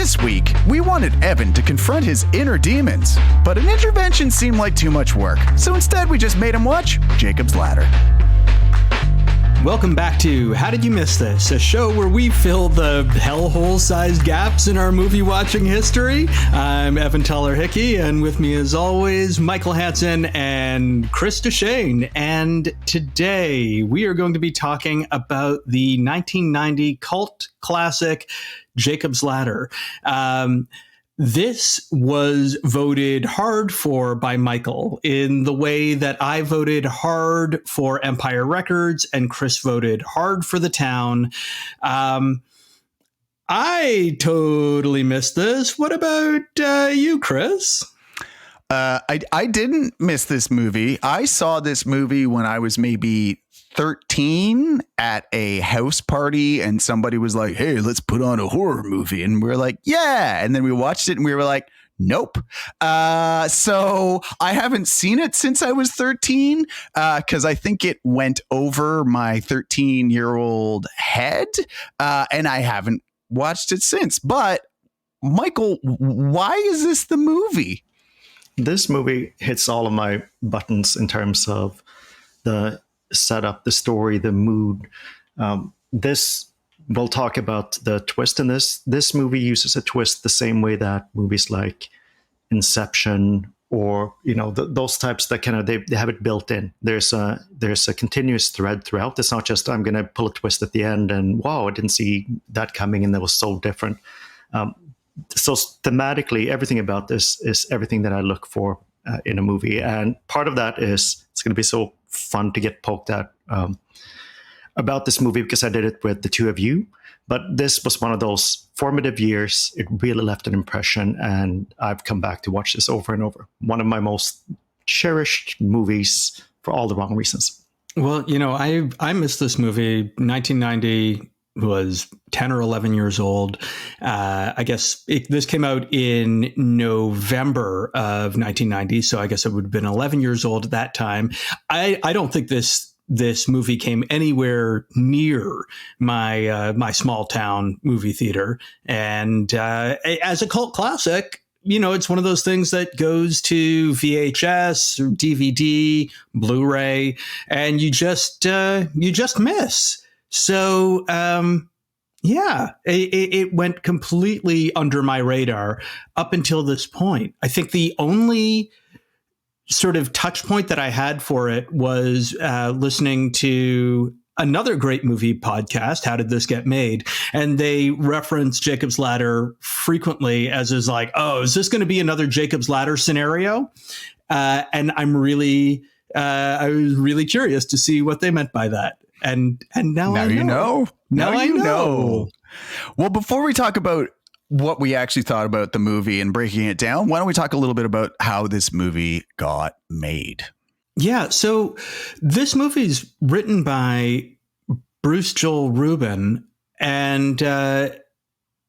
This week, we wanted Evan to confront his inner demons, but an intervention seemed like too much work, so instead we just made him watch Jacob's Ladder. Welcome back to How Did You Miss This? A show where we fill the hellhole-sized gaps in our movie-watching history. I'm Evan Teller-Hickey, and with me as always, Michael Hansen and Chris Deshane. And today, we are going to be talking about the 1990 cult classic, Jacob's Ladder. This was voted hard for by Michael in the way that I voted hard for Empire Records and Chris voted hard for The Town. I totally missed this. What about you, Chris? I didn't miss this movie. I saw this movie when I was maybe 13 at a house party, and somebody was like, "Hey, let's put on a horror movie." And we were like, "Yeah." And then we watched it and we were like, "Nope." So I haven't seen it since I was 13 because I think it went over my 13-year-old head, and I haven't watched it since. But Michael, why is this the movie? This movie hits all of my buttons in terms of the setup, the story, the mood. We'll talk about the twist in this. This movie uses a twist the same way that movies like Inception or those types that kind of they have it built in. There's a continuous thread throughout. It's not just I'm going to pull a twist at the end and wow, I didn't see that coming and that was so different. So thematically, everything about this is everything that I look for in a movie, and part of that is it's going to be so fun to get poked at about this movie because I did it with the two of you. But this was one of those formative years. It really left an impression, and I've come back to watch this over and over. One of my most cherished movies for all the wrong reasons. Well, I missed this movie. 1990 was 10 or 11 years old. I guess this came out in November of 1990. So I guess I would have been 11 years old at that time. I don't think this movie came anywhere near my small town movie theater. And as a cult classic, it's one of those things that goes to VHS or DVD, Blu-ray, and you just miss. So, it went completely under my radar up until this point. I think the only sort of touch point that I had for it was listening to another great movie podcast, How Did This Get Made? And they reference Jacob's Ladder frequently as is like, oh, is this going to be another Jacob's Ladder scenario? And I was really curious to see what they meant by that. And now I know. You know. Now I know. Well, before we talk about what we actually thought about the movie and breaking it down, why don't we talk a little bit about how this movie got made? Yeah. So this movie's written by Bruce Joel Rubin, and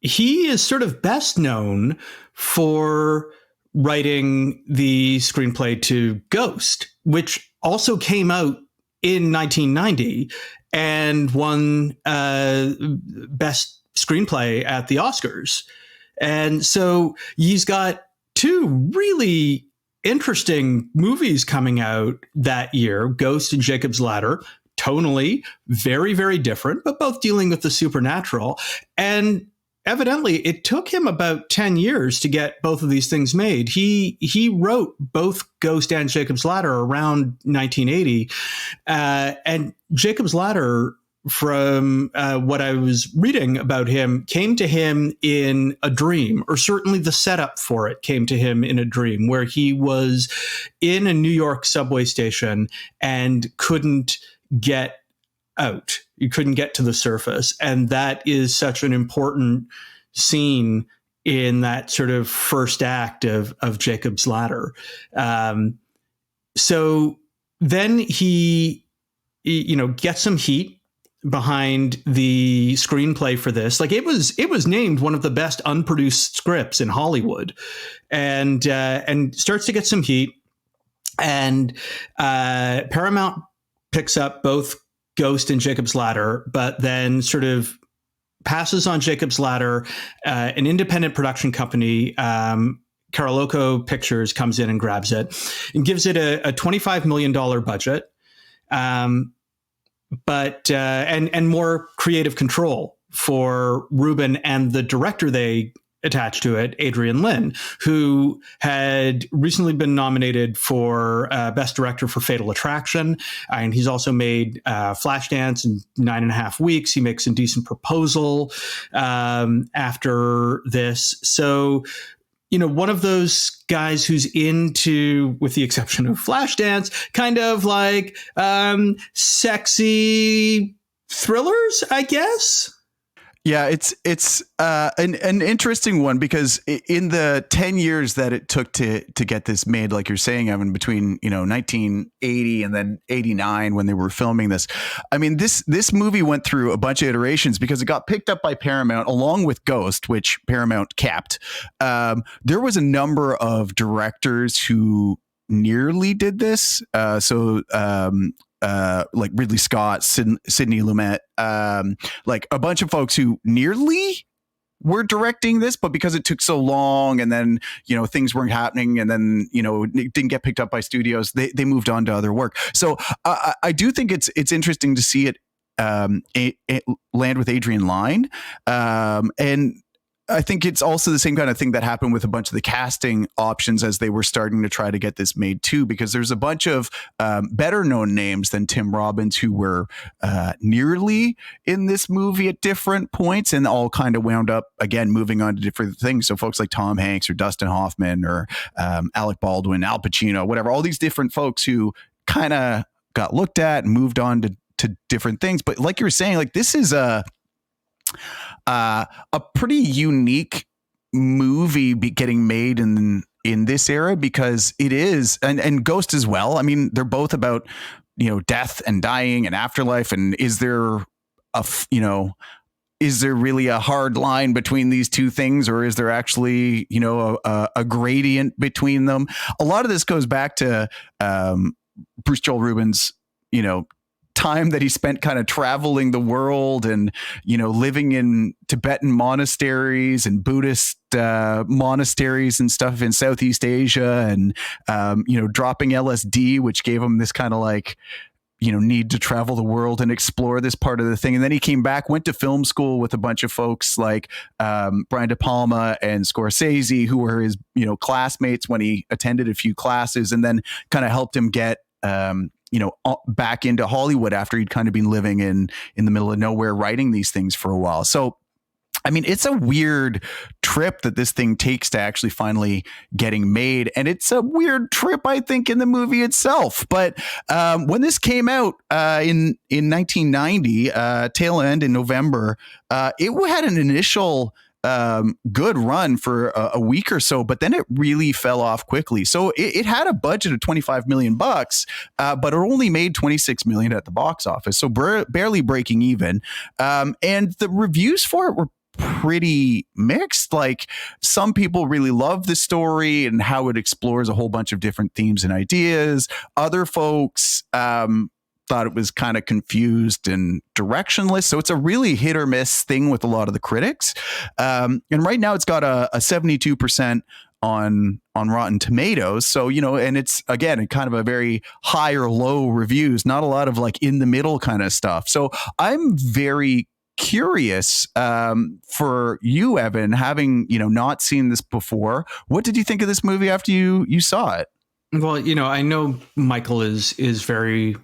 he is sort of best known for writing the screenplay to Ghost, which also came out in 1990 and won Best Screenplay at the Oscars. And so he's got two really interesting movies coming out that year, Ghost and Jacob's Ladder, tonally very, very different, but both dealing with the supernatural. And evidently, it took him about 10 years to get both of these things made. He wrote both Ghost and Jacob's Ladder around 1980. And Jacob's Ladder, from what I was reading about him, came to him in a dream, or certainly the setup for it came to him in a dream, where he was in a New York subway station and couldn't get out. You couldn't get to the surface. And that is such an important scene in that sort of first act of Jacob's Ladder. So then he gets some heat behind the screenplay for this. Like it was named one of the best unproduced scripts in Hollywood, and starts to get some heat. And Paramount picks up both Ghost and Jacob's Ladder, but then sort of passes on Jacob's Ladder. An independent production company, Carolco Pictures, comes in and grabs it and gives it a $25 million budget, but more creative control for Rubin and the director they attached to it, Adrian Lyne, who had recently been nominated for Best Director for Fatal Attraction. And he's also made Flashdance in 9.5 Weeks. He makes Indecent Proposal after this. So, one of those guys who's into, with the exception of Flashdance, kind of like sexy thrillers, I guess. Yeah, it's an interesting one, because in the 10 years that it took to get this made, like you're saying, Evan, between 1980 and then 89 when they were filming this, I mean, this movie went through a bunch of iterations because it got picked up by Paramount along with Ghost, which Paramount kept. There was a number of directors who nearly did this. Like Ridley Scott, Sidney Lumet, like a bunch of folks who nearly were directing this, but because it took so long and then, things weren't happening and then, it didn't get picked up by studios, they moved on to other work. So I do think it's interesting to see it land with Adrian Lyne. And I think it's also the same kind of thing that happened with a bunch of the casting options as they were starting to try to get this made too, because there's a bunch of better known names than Tim Robbins who were nearly in this movie at different points and all kind of wound up again moving on to different things. So folks like Tom Hanks or Dustin Hoffman or Alec Baldwin, Al Pacino, whatever, all these different folks who kind of got looked at and moved on to different things. But like you were saying, like this is a pretty unique movie getting made in this era, because it is, and Ghost as well. I mean, they're both about, death and dying and afterlife. And is there really a hard line between these two things, or is there actually, a gradient between them? A lot of this goes back to Bruce Joel Rubin's, time that he spent kind of traveling the world and, living in Tibetan monasteries and Buddhist monasteries and stuff in Southeast Asia, and, dropping LSD, which gave him this kind of like, need to travel the world and explore this part of the thing. And then he came back, went to film school with a bunch of folks like Brian De Palma and Scorsese, who were his, classmates when he attended a few classes, and then kind of helped him get, back into Hollywood after he'd kind of been living in the middle of nowhere writing these things for a while. So, I mean, it's a weird trip that this thing takes to actually finally getting made. And it's a weird trip, I think, in the movie itself. But when this came out in 1990, tail end in November, it had an initial good run for a week or so, but then it really fell off quickly. So it had a budget of $25 million, but it only made $26 million at the box office. So barely breaking even. And the reviews for it were pretty mixed. Like, some people really love the story and how it explores a whole bunch of different themes and ideas. Other folks, thought it was kind of confused and directionless. So it's a really hit or miss thing with a lot of the critics. And right now it's got a 72% on Rotten Tomatoes. So, and it's, again, kind of a very high or low reviews, not a lot of like in the middle kind of stuff. So I'm very curious for you, Evan, having, not seen this before. What did you think of this movie after you saw it? Well, I know Michael is very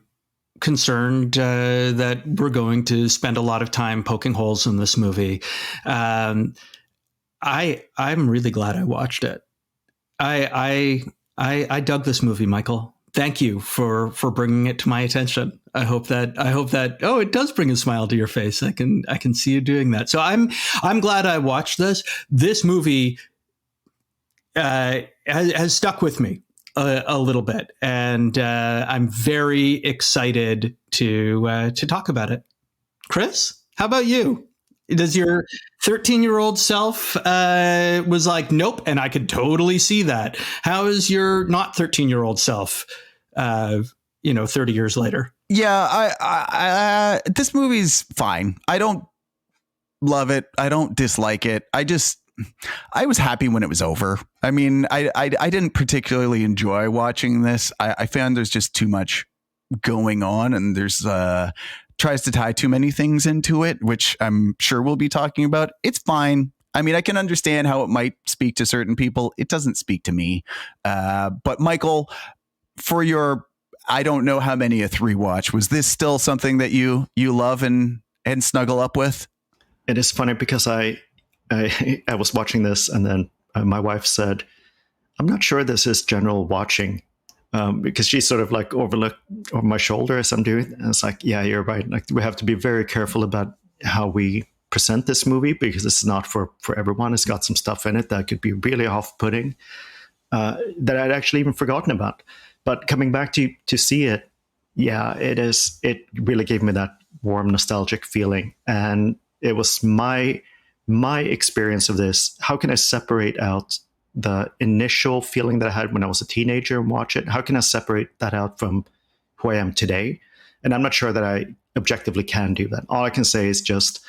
concerned that we're going to spend a lot of time poking holes in this movie. I'm really glad I watched it. I dug this movie, Michael. Thank you for bringing it to my attention. I hope that it does bring a smile to your face. I can see you doing that. So I'm glad I watched this. This movie has stuck with me a little bit, and I'm very excited to talk about it. Chris, how about you? Does your 13-year-old self was like, nope, and I could totally see that? How is your not 13-year-old self, 30 years later? Yeah, I this movie's fine. I don't love it. I don't dislike it. I was happy when it was over. I mean, I didn't particularly enjoy watching this. I found there's just too much going on, and there's tries to tie too many things into it, which I'm sure we'll be talking about. It's fine. I mean, I can understand how it might speak to certain people. It doesn't speak to me. But Michael, for your, I don't know how many a 3 watch, was this still something that you love and snuggle up with? It is funny because I was watching this, and then my wife said, "I'm not sure this is general watching," because she sort of like overlooked over my shoulder as I'm doing. And it's like, yeah, you're right. Like, we have to be very careful about how we present this movie, because it's not for everyone. It's got some stuff in it that could be really off-putting, that I'd actually even forgotten about. But coming back to see it, yeah, it really gave me that warm, nostalgic feeling. And it was my experience of this. How can I separate out the initial feeling that I had when I was a teenager and watch it? How can I separate that out from who I am today? And I'm not sure that I objectively can do that. All I can say is just,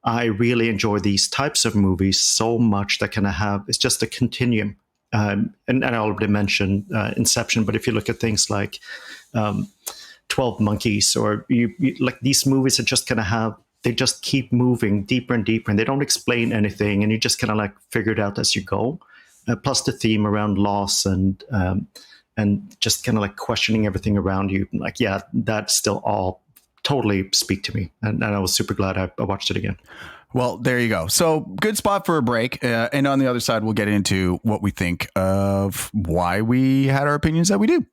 I really enjoy these types of movies so much that kind of have, it's just a continuum. And I already mentioned Inception, but if you look at things like 12 Monkeys, or you like these movies that just kind of have, they just keep moving deeper and deeper, and they don't explain anything, and you just kind of like figure it out as you go. Plus the theme around loss and just kind of like questioning everything around you. Like, yeah, that still all totally speak to me. And I was super glad I watched it again. Well, there you go. So good spot for a break. And on the other side, we'll get into what we think of why we had our opinions that we do.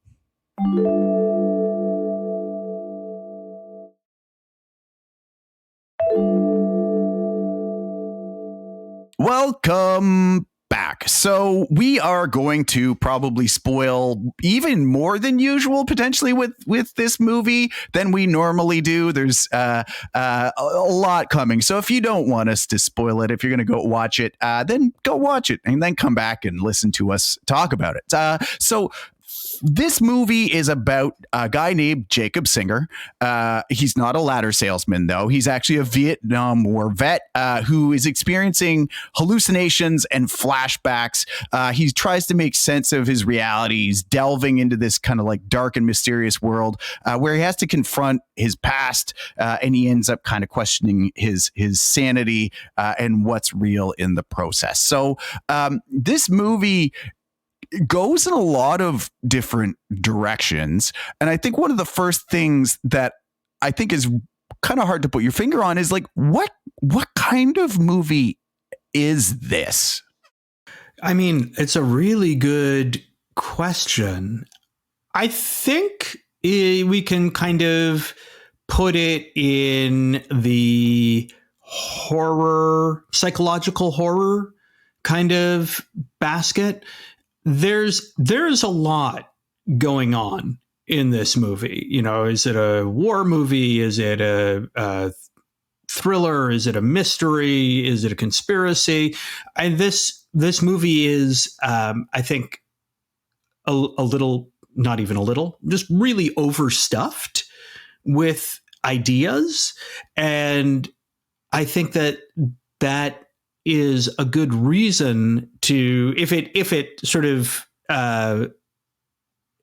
Welcome back. So we are going to probably spoil even more than usual, potentially with this movie than we normally do. There's a lot coming. So if you don't want us to spoil it, if you're going to go watch it, then go watch it and then come back and listen to us talk about it. So this movie is about a guy named Jacob Singer. He's not a ladder salesman, though. He's actually a Vietnam War vet who is experiencing hallucinations and flashbacks. He tries to make sense of his reality. He's delving into this kind of like dark and mysterious world where he has to confront his past, and he ends up kind of questioning his sanity and what's real in the process. So this movie goes in a lot of different directions. And I think one of the first things that I think is kind of hard to put your finger on is like, what kind of movie is this? I mean, it's a really good question. I think we can kind of put it in the horror, psychological horror kind of basket. There's a lot going on in this movie. You know, is it a war movie? Is it a thriller? Is it a mystery? Is it a conspiracy? And this movie is, I think, a little, not even a little, just really overstuffed with ideas. And I think that is a good reason to, if it sort of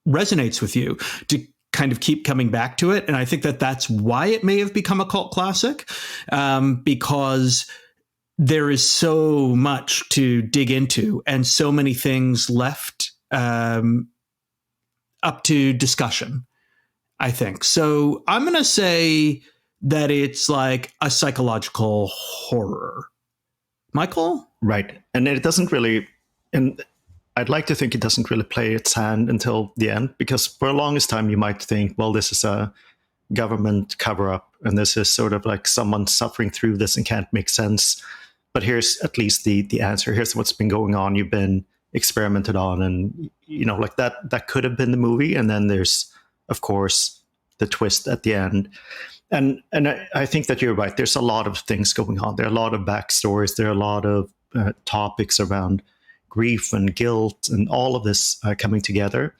resonates with you, to kind of keep coming back to it. And I think that that's why it may have become a cult classic, because there is so much to dig into and so many things left up to discussion, I think. So I'm going to say that it's like a psychological horror. Michael? Right. And it doesn't really, and I'd like to think it doesn't really play its hand until the end, because for the longest time you might think, well, this is a government cover-up and this is sort of like someone suffering through this and can't make sense. But here's at least the answer. Here's what's been going on. You've been experimented on, and you know, like that could have been the movie. And then there's, of course, the twist at the end. And I think that you're right. There's a lot of things going on. There are a lot of backstories. There are a lot of topics around grief and guilt and all of this coming together.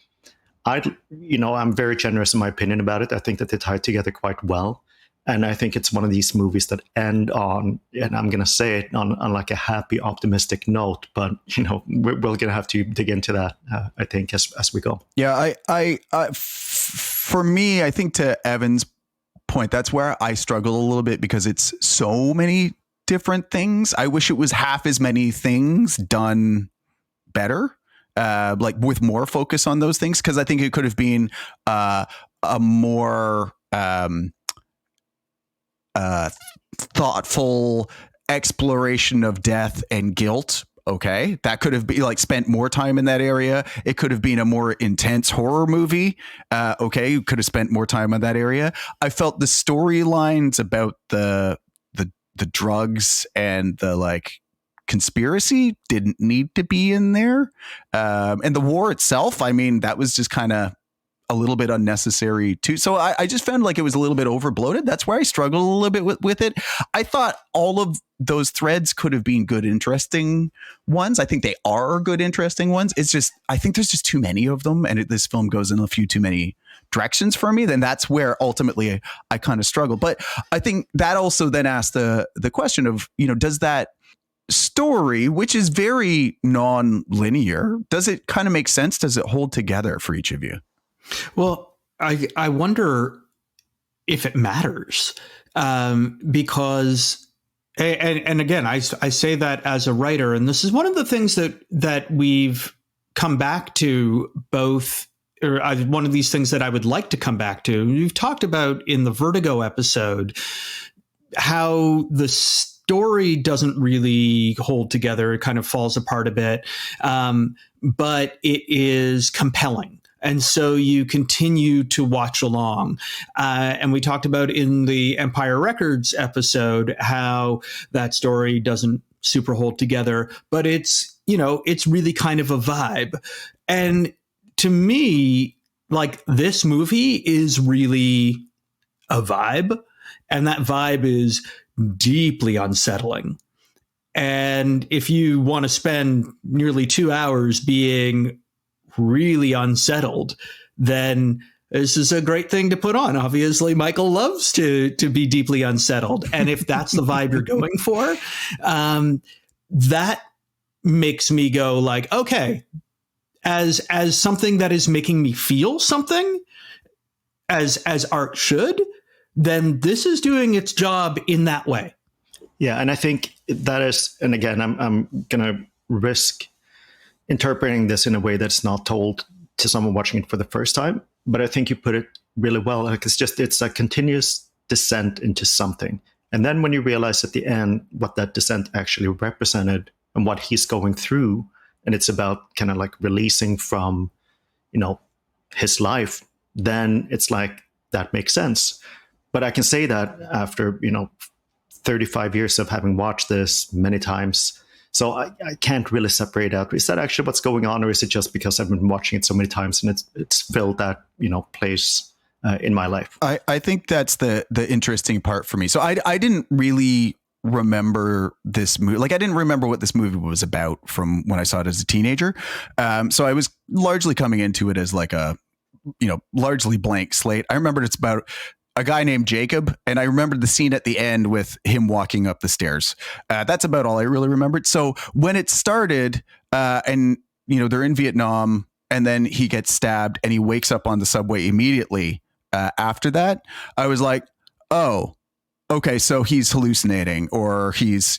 I'm very generous in my opinion about it. I think that they tie together quite well. And I think it's one of these movies that end on, and I'm going to say it on like a happy, optimistic note, but we're going to have to dig into that, I think, as we go. Yeah, for me, I think to Evan's point, that's where I struggle a little bit because it's so many different things. I wish it was half as many things done better, like with more focus on those things, because I think it could have been a more thoughtful exploration of death and guilt. Okay, that could have been like spent more time in that area. It could have been a more intense horror movie. Okay, you could have spent more time on that area. I felt the storylines about the drugs and the like conspiracy didn't need to be in there, and the war itself, I mean, that was just kind of a little bit unnecessary too. So I just found like it was a little bit overbloated. That's where I struggled a little bit with it. I thought all of those threads could have been good, interesting ones. I think they are good, interesting ones. It's just, I think there's just too many of them. And this film goes in a few too many directions for me. Then that's where ultimately I kind of struggle. But I think that also then asks the question of, does that story, which is very non-linear, does it kind of make sense? Does it hold together for each of you? Well, I wonder if it matters, because, and again, I say that as a writer, and this is one of the things that we've come back to both, or one of these things that I would like to come back to. We've talked about in the Vertigo episode how the story doesn't really hold together. It kind of falls apart a bit, but it is compelling. And so you continue to watch along. And we talked about in the Empire Records episode how that story doesn't super hold together, but it's really kind of a vibe. And to me, like, this movie is really a vibe, and that vibe is deeply unsettling. And if you want to spend nearly 2 hours being really unsettled, then this is a great thing to put on. Obviously, Mikael loves to be deeply unsettled. And if that's the vibe you're going for, that makes me go like, okay, as something that is making me feel something, as art should, then this is doing its job in that way. Yeah, and I think that is, and again, I'm going to risk interpreting this in a way that's not told to someone watching it for the first time, but I think you put it really well. Like, it's a continuous descent into something. And then when you realize at the end what that descent actually represented and what he's going through, and it's about kind of like releasing from, his life, then it's like, that makes sense. But I can say that after, 35 years of having watched this many times. So I can't really separate out. Is that actually what's going on, or is it just because I've been watching it so many times and it's filled that place in my life? I think that's the interesting part for me. So I didn't really remember this movie. Like, I didn't remember what this movie was about from when I saw it as a teenager. So I was largely coming into it as like a largely blank slate. I remembered it's about a guy named Jacob, and I remembered the scene at the end with him walking up the stairs. That's about all I really remembered. So when it started, and they're in Vietnam, and then he gets stabbed, and he wakes up on the subway immediately after that, I was like, oh, okay, so he's hallucinating, or he's,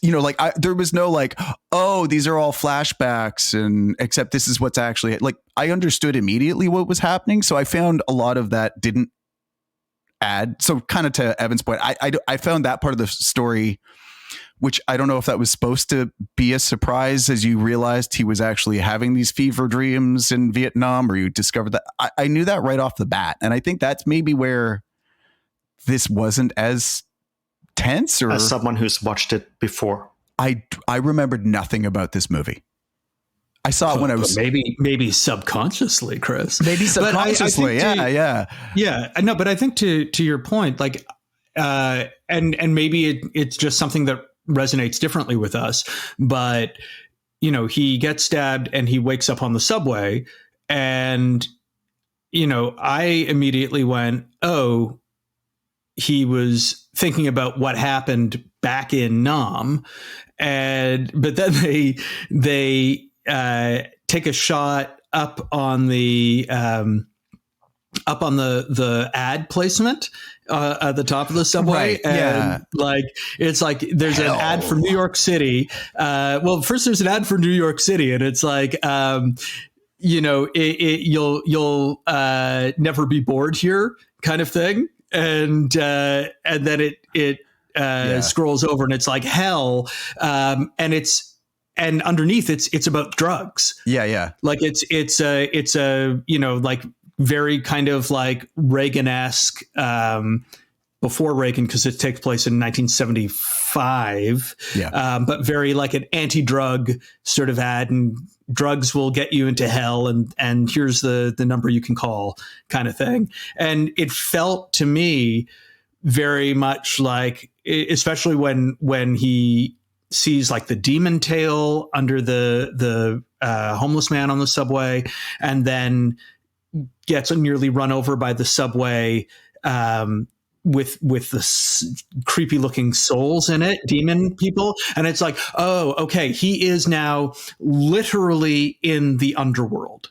there was no like, oh, these are all flashbacks, and except this is what's actually, like, I understood immediately what was happening. So I found a lot of that didn't add. So kind of to Evan's point, I found that part of the story, which I don't know if that was supposed to be a surprise as you realized he was actually having these fever dreams in Vietnam, or you discovered that. I knew that right off the bat. And I think that's maybe where this wasn't as tense. Or as someone who's watched it before, I remembered nothing about this movie. I saw it when I was maybe subconsciously, Chris. Maybe subconsciously, yeah. No, but I think to your point, like, and maybe it's just something that resonates differently with us. But he gets stabbed and he wakes up on the subway, and I immediately went, oh, he was thinking about what happened back in Nam, but then they take a shot up on the ad placement at the top of the subway, Right, and yeah. like it's like there's an ad for New York City. Well, first there's an ad for New York City, and it's like you'll never be bored here, kind of thing, and then it scrolls over and it's like hell, and underneath it's about drugs. Yeah. Like it's a like very kind of like Reagan-esque, before Reagan, because it takes place in 1975. Yeah. But very like an anti-drug sort of ad, and drugs will get you into hell, and here's the number you can call, kind of thing. And it felt to me very much like, especially when he sees like the demon tail under the homeless man on the subway, and then gets nearly run over by the subway with the creepy looking souls in it, demon people. And it's like, oh, okay, he is now literally in the underworld.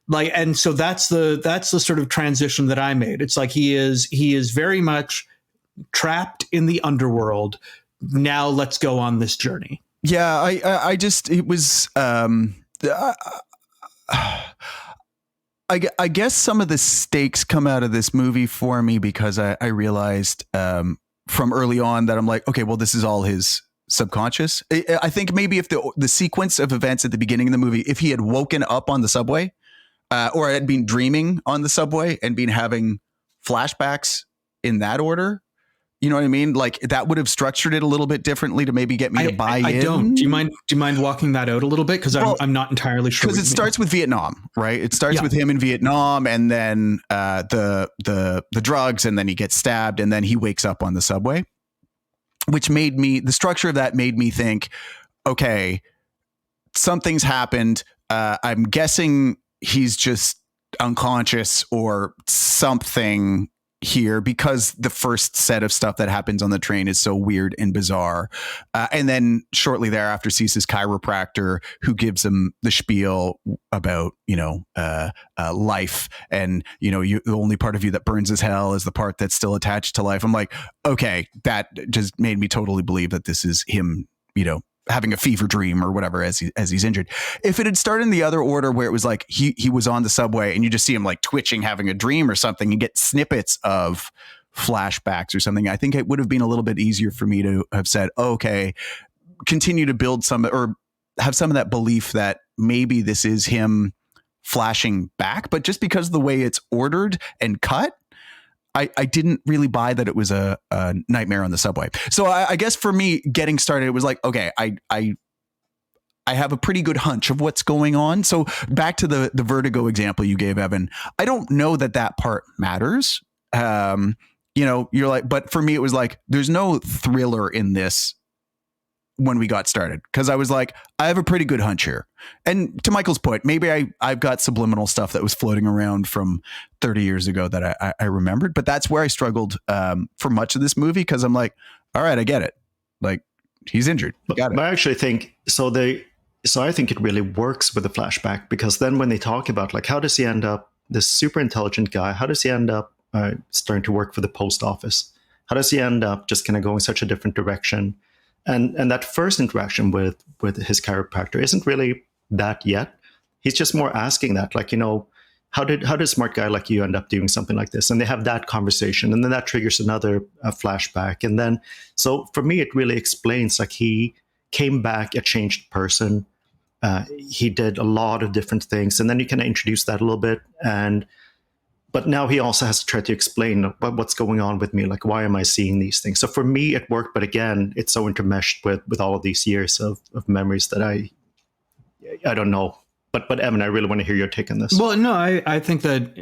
Like, and so that's the sort of transition that I made. It's like he is very much trapped in the underworld. Now let's go on this journey. Yeah, I just, it was, I guess some of the stakes come out of this movie for me because I realized from early on that I'm like, okay, well, this is all his subconscious. I think maybe if the sequence of events at the beginning of the movie, if he had woken up on the subway or had been dreaming on the subway and been having flashbacks in that order, you know what I mean? Like that would have structured it a little bit differently to maybe get me to buy in. I don't. Do you mind walking that out a little bit? Because I'm not entirely sure. Because it starts with Vietnam, right? It starts with him in Vietnam, and then the drugs, and then he gets stabbed, and then he wakes up on the subway, which made me, the structure of that made me think, okay, something's happened. I'm guessing he's just unconscious or something here, because the first set of stuff that happens on the train is so weird and bizarre. And then shortly thereafter sees his chiropractor, who gives him the spiel about, life. And, the only part of you that burns as hell is the part that's still attached to life. I'm like, okay, that just made me totally believe that this is him, having a fever dream or whatever as he's injured. If it had started in the other order where it was like he was on the subway and you just see him like twitching, having a dream or something, you get snippets of flashbacks or something, I think it would have been a little bit easier for me to have said, okay, continue to build some, or have some of that belief that maybe this is him flashing back. But just because of the way it's ordered and cut, I didn't really buy that it was a nightmare on the subway. So I guess for me getting started, it was like, okay, I have a pretty good hunch of what's going on. So back to the Vertigo example you gave, Evan, I don't know that part matters. You're like, but for me, it was like, there's no thriller in this when we got started, because I was like, I have a pretty good hunch here. And to Michael's point, maybe I've got subliminal stuff that was floating around from 30 years ago that I remembered, but that's where I struggled for much of this movie, because I'm like, all right, I get it. Like, he's injured. Got it. But I actually think so. I think it really works with the flashback, because then when they talk about like, how does he end up, this super intelligent guy, how does he end up starting to work for the post office? How does he end up just kind of going such a different direction? And that first interaction with his chiropractor isn't really that yet. He's just more asking that, like, how did a smart guy like you end up doing something like this? And they have that conversation, and then that triggers another flashback. And then, so for me, it really explains, like, he came back a changed person. He did a lot of different things, and then you kind of introduce that a little bit. But now he also has to try to explain what's going on with me. Like, why am I seeing these things? So for me, it worked. But again, it's so intermeshed with all of these years of memories that I don't know. But Evan, I really want to hear your take on this. Well, no, I think that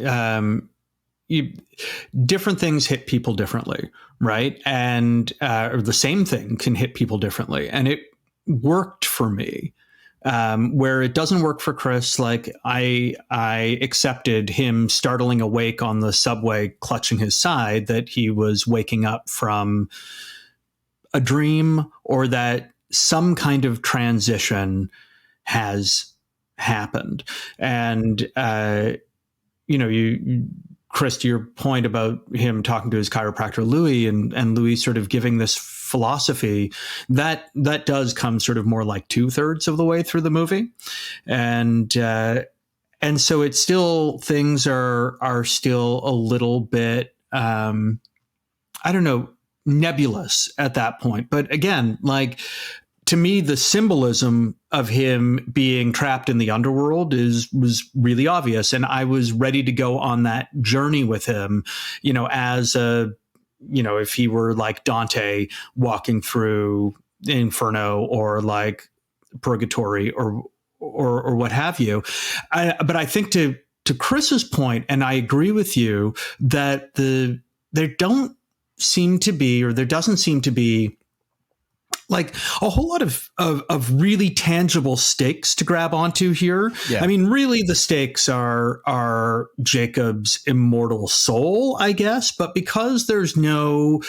different things hit people differently, right? And or the same thing can hit people differently. And it worked for me. where it doesn't work for Chris. Like I accepted him startling awake on the subway, clutching his side, that he was waking up from a dream, or that some kind of transition has happened. And, Chris, to your point about him talking to his chiropractor, Louis, and Louis sort of giving this philosophy, that does come sort of more like 2/3 of the way through the movie. And so it's still, things are still a little bit, nebulous at that point. But again, like, to me, the symbolism of him being trapped in the underworld was really obvious. And I was ready to go on that journey with him, as if he were like Dante walking through Inferno, or like Purgatory, or what have you. But I think to Chris's point, and I agree with you, that there doesn't seem to be like a whole lot of really tangible stakes to grab onto here. Yeah. I mean, really, the stakes are Jacob's immortal soul, I guess. But because there's no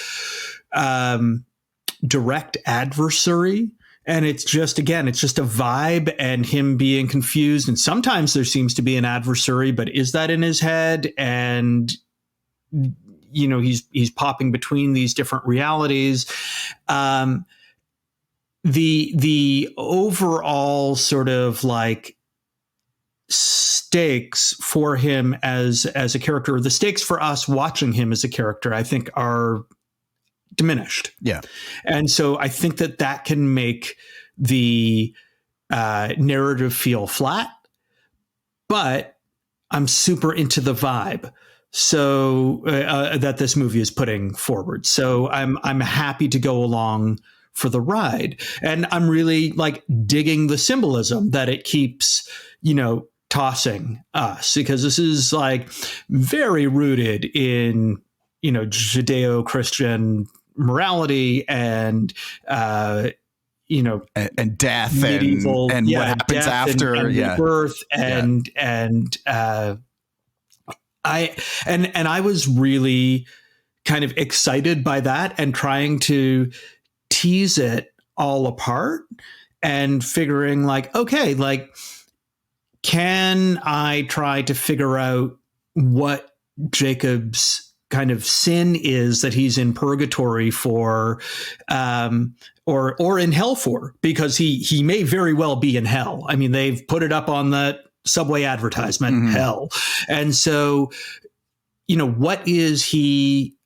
direct adversary, and it's just a vibe and him being confused. And sometimes there seems to be an adversary, but is that in his head? And he's popping between these different realities. The overall sort of like stakes for him as a character, the stakes for us watching him as a character, I think are diminished. Yeah. And so I think that can make the narrative feel flat, but I'm super into the vibe. So that this movie is putting forward. So I'm happy to go along for the ride. And I'm really like digging the symbolism that it keeps, tossing us, because this is like very rooted in, Judeo-Christian morality and, and death, medieval, and what happens after, and birth, and I was really kind of excited by that, and trying to tease it all apart and figuring like, okay, like, can I try to figure out what Jacob's kind of sin is that he's in purgatory for, or in hell for, because he may very well be in hell. I mean, they've put it up on the subway advertisement, hell. And so, what is he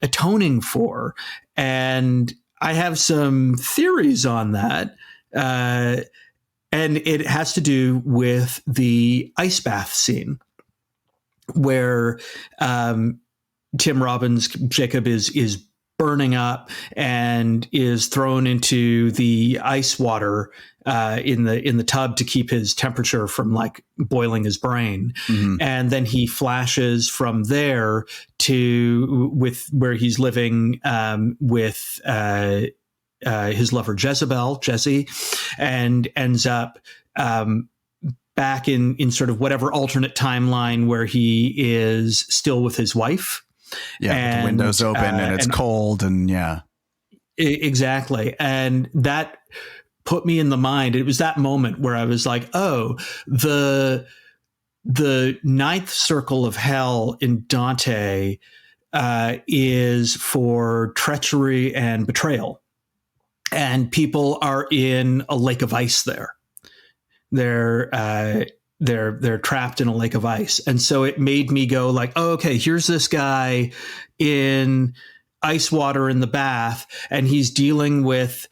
atoning for? And I have some theories on that. And it has to do with the ice bath scene where Tim Robbins' Jacob is burning up and is thrown into the ice water in the tub to keep his temperature from like boiling his brain. And then he flashes from there to where he's living with his lover Jesse, and ends up back in sort of whatever alternate timeline where he is still with his wife. Yeah, and, the windows open and it's cold, and exactly. And that put me in the mind. It was that moment where I was like, oh, the ninth circle of hell in Dante is for treachery and betrayal. And people are in a lake of ice there. They're trapped in a lake of ice. And so it made me go like, oh, okay, here's this guy in ice water in the bath, and he's dealing with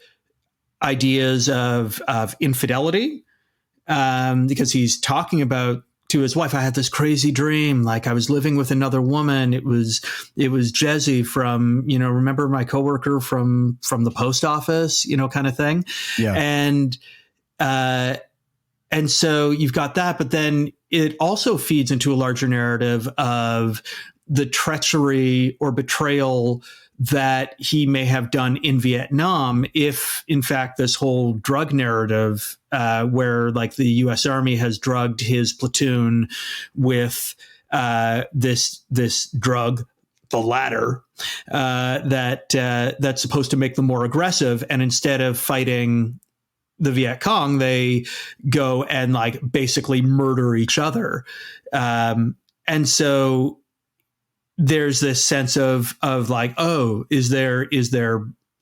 ideas of infidelity, because he's talking about to his wife, I had this crazy dream, like I was living with another woman. It was Jesse from, remember my coworker from the post office, kind of thing. Yeah. And so you've got that, but then it also feeds into a larger narrative of the treachery or betrayal that he may have done in Vietnam if, in fact, this whole drug narrative where like the U.S. Army has drugged his platoon with this drug, the latter, that's supposed to make them more aggressive, and instead of fighting the Viet Cong, they go and like basically murder each other, and so there's this sense of like, oh, is there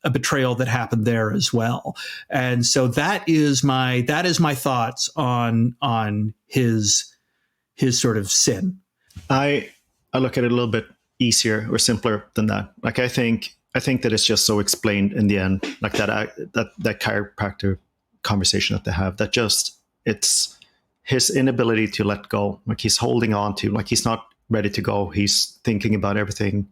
a betrayal that happened there as well? And so that is my thoughts on his sort of sin. I look at it a little bit easier or simpler than that. Like I think that it's just so explained in the end, like that chiropractor conversation that they have, that just, it's his inability to let go. Like he's holding on to, like he's not ready to go. He's thinking about everything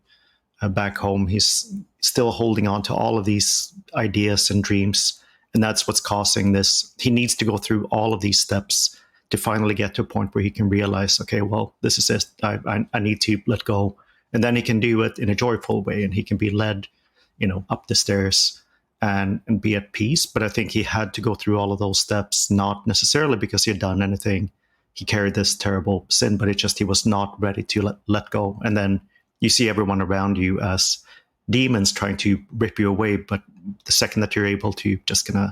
back home. He's still holding on to all of these ideas and dreams. And that's what's causing this. He needs to go through all of these steps to finally get to a point where he can realize, okay, well, this is it. I need to let go. And then he can do it in a joyful way, and he can be led, up the stairs and be at peace. But I think he had to go through all of those steps, not necessarily because he had done anything. He carried this terrible sin, but it's just he was not ready to let go. And then you see everyone around you as demons trying to rip you away. But the second that you're able to just kind of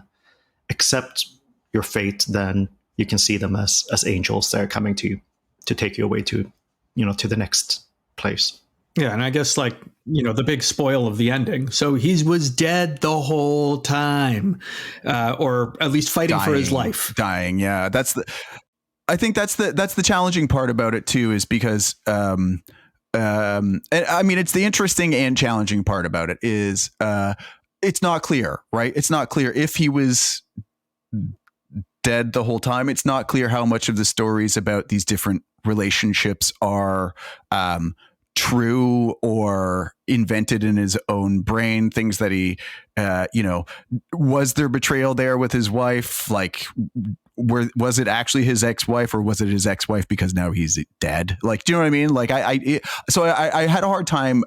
accept your fate, then you can see them as angels. They're coming to take you away to the next place. Yeah, and I guess like, the big spoil of the ending. So he was dead the whole time, or at least fighting for his life. Dying, yeah. I think that's the challenging part about it too, is because and I mean, it's the interesting and challenging part about it is it's not clear, right? It's not clear if he was dead the whole time. It's not clear how much of the stories about these different relationships are true or invented in his own brain, things that he, was there betrayal there with his wife? Like, was it actually his ex-wife, or was it his ex-wife because now he's dead? Like, do you know what I mean? Like I had a hard time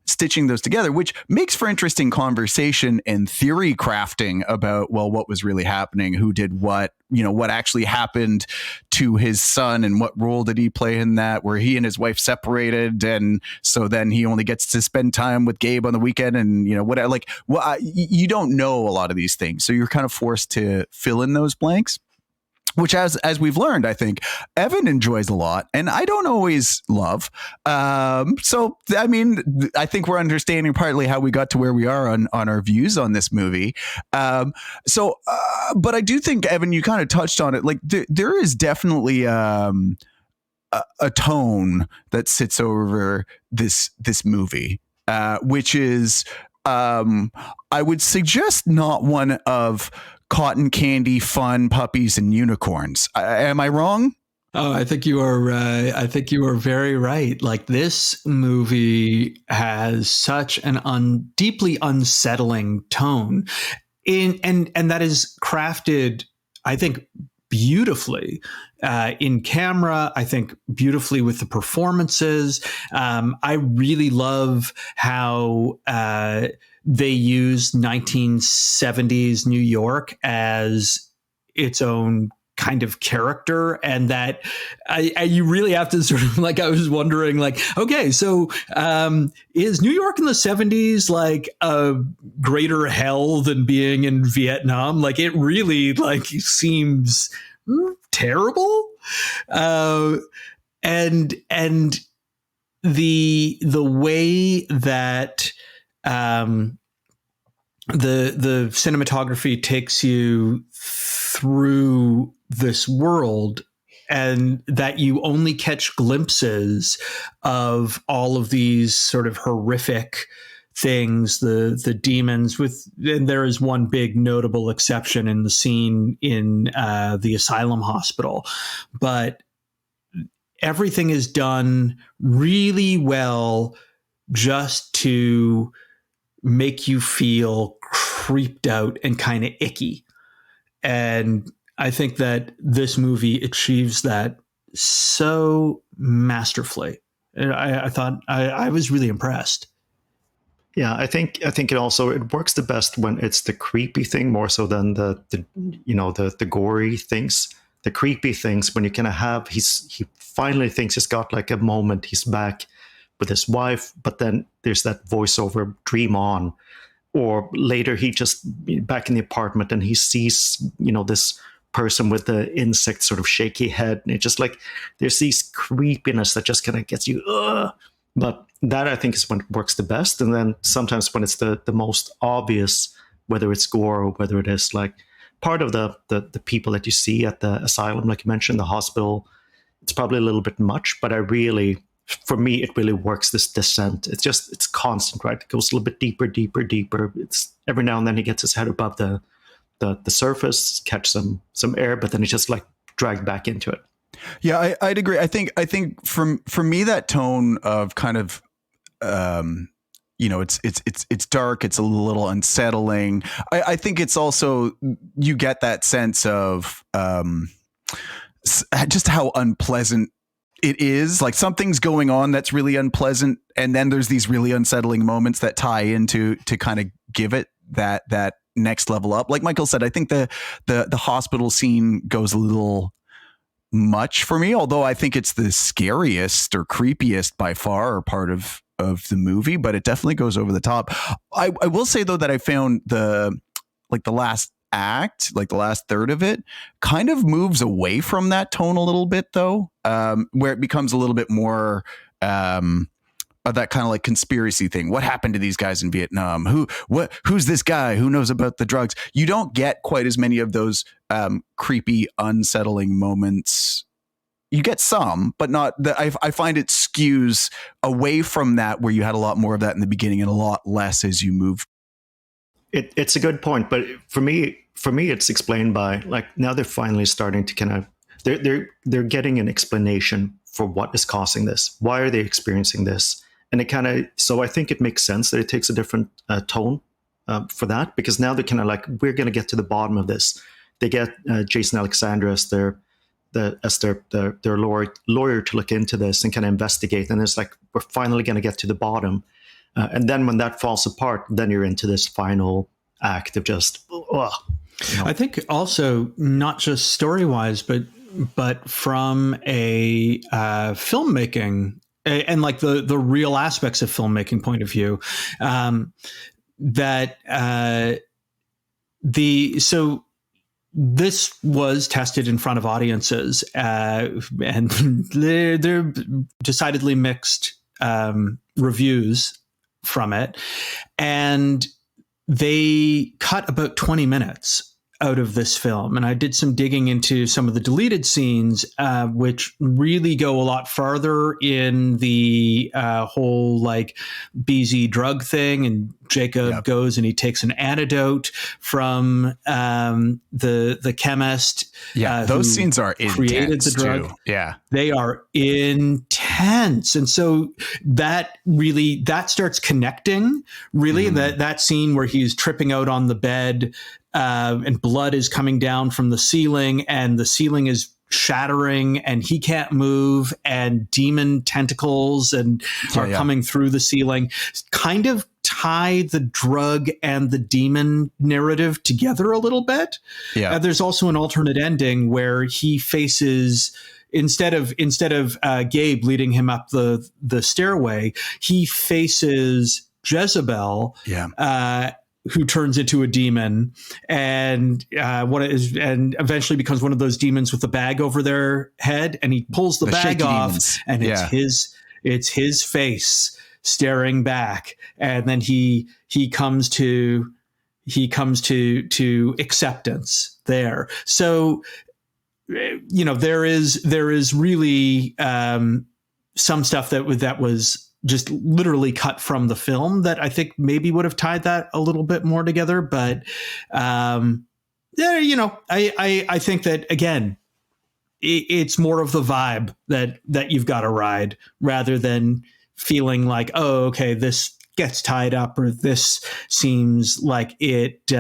stitching those together, which makes for interesting conversation and theory crafting about, well, what was really happening, who did what, what actually happened to his son, and what role did he play in that? Were he and his wife separated, and so then he only gets to spend time with Gabe on the weekend, and you don't know a lot of these things, so you're kind of forced to fill in those blanks, which as we've learned, I think Evan enjoys a lot, and I don't always love. So, I mean, I think we're understanding partly how we got to where we are on our views on this movie. But I do think, Evan, you kind of touched on it. Like there is definitely a tone that sits over this movie, which is, I would suggest, not one of cotton candy, fun, puppies, and unicorns. Am I wrong? Oh, I think you are. I think you are very right. Like, this movie has such an deeply unsettling tone, and that is crafted, I think, beautifully in camera. I think beautifully with the performances. I really love how they use 1970s New York as its own kind of character, and that you really have to sort of, like, I was wondering, like, okay, so is New York in the 70s like a greater hell than being in Vietnam? Like, it really like seems terrible, and the way that the cinematography takes you through this world, and that you only catch glimpses of all of these sort of horrific things, the demons, and there is one big notable exception in the scene in the asylum hospital, but everything is done really well just to make you feel creeped out and kind of icky. And I think that this movie achieves that so masterfully. And I thought I was really impressed. Yeah, I think it works the best when it's the creepy thing more so than the gory things. The creepy things when you kind of have he finally thinks he's got like a moment, he's back with his wife, but then there's that voiceover, dream on, or later he just back in the apartment and he sees this person with the insect sort of shaky head, and it just like there's these creepiness that just kind of gets you. Ugh. But that I think is when it works the best. And then sometimes when it's the most obvious, whether it's gore or whether it is like part of the people that you see at the asylum, like you mentioned, the hospital, it's probably a little bit much. But for me, it really works this descent. It's constant, right? It goes a little bit deeper, deeper, deeper. It's every now and then he gets his head above the surface, catch some air, but then he's just like dragged back into it. Yeah, I'd agree. I think for me, that tone of kind of, it's dark. It's a little unsettling. I think it's also, you get that sense of just how unpleasant it is. Like something's going on that's really unpleasant, and then there's these really unsettling moments that tie into to kind of give it that next level up. Like Mikael said, I think the hospital scene goes a little much for me, although I think it's the scariest or creepiest by far part of the movie, but it definitely goes over the top. I will say though that I found the last act, like the last third of it, kind of moves away from that tone a little bit though, where it becomes a little bit more of that kind of like conspiracy thing. What happened to these guys in Vietnam? Who's this guy? Who knows about the drugs? You don't get quite as many of those creepy, unsettling moments. You get some, but not that. I find it skews away from that, where you had a lot more of that in the beginning and a lot less as you move. It's a good point, but for me, it's explained by like now they're finally starting to kind of they're getting an explanation for what is causing this. Why are they experiencing this? And it kind of, so I think it makes sense that it takes a different tone for that, because now they're kind of like, we're going to get to the bottom of this. They get Jason Alexander as their lawyer to look into this and kind of investigate. And it's like, we're finally going to get to the bottom. And then when that falls apart, then you're into this final act of just, I think also not just story-wise, but from a filmmaking and like the real aspects of filmmaking point of view, so this was tested in front of audiences, and they're decidedly mixed reviews from it, and they cut about 20 minutes out of this film. And I did some digging into some of the deleted scenes, which really go a lot farther in the whole like BZ drug thing. And Jacob goes and he takes an antidote from the chemist. Yeah, those scenes are created the drug. Too. Yeah, they are intense, and so that starts connecting. Really, that scene where he's tripping out on the bed. And blood is coming down from the ceiling, and the ceiling is shattering, and he can't move, and demon tentacles are coming through the ceiling. Kind of tie the drug and the demon narrative together a little bit. Yeah. There's also an alternate ending where he faces, instead of Gabe leading him up the stairway, he faces Jezebel. Yeah. Who turns into a demon and eventually becomes one of those demons with the bag over their head, and he pulls the bag off demons. And it's his face staring back, and then he comes to acceptance there. So there is really some stuff that was just literally cut from the film that I think maybe would have tied that a little bit more together. But I think that, again, it's more of the vibe that you've got to ride, rather than feeling like, oh, okay, this gets tied up, or this seems like it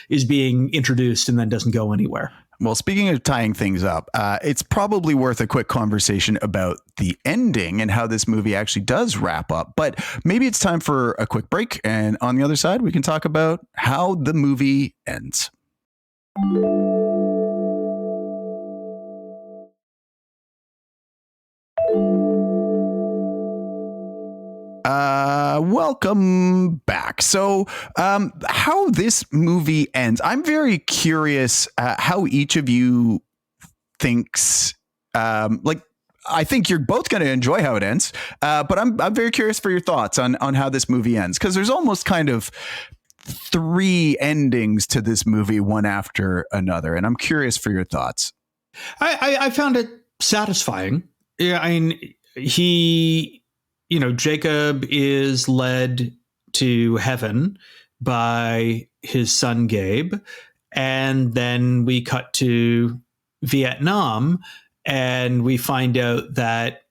is being introduced and then doesn't go anywhere. Well, speaking of tying things up, it's probably worth a quick conversation about the ending and how this movie actually does wrap up. But maybe it's time for a quick break. And on the other side, we can talk about how the movie ends. Welcome back. So, how this movie ends, I'm very curious how each of you thinks. I think you're both going to enjoy how it ends, but I'm very curious for your thoughts on how this movie ends, because there's almost kind of three endings to this movie, one after another, and I'm curious for your thoughts. I found it satisfying. Yeah, I mean, Jacob is led to heaven by his son Gabe, and then we cut to Vietnam, and we find out that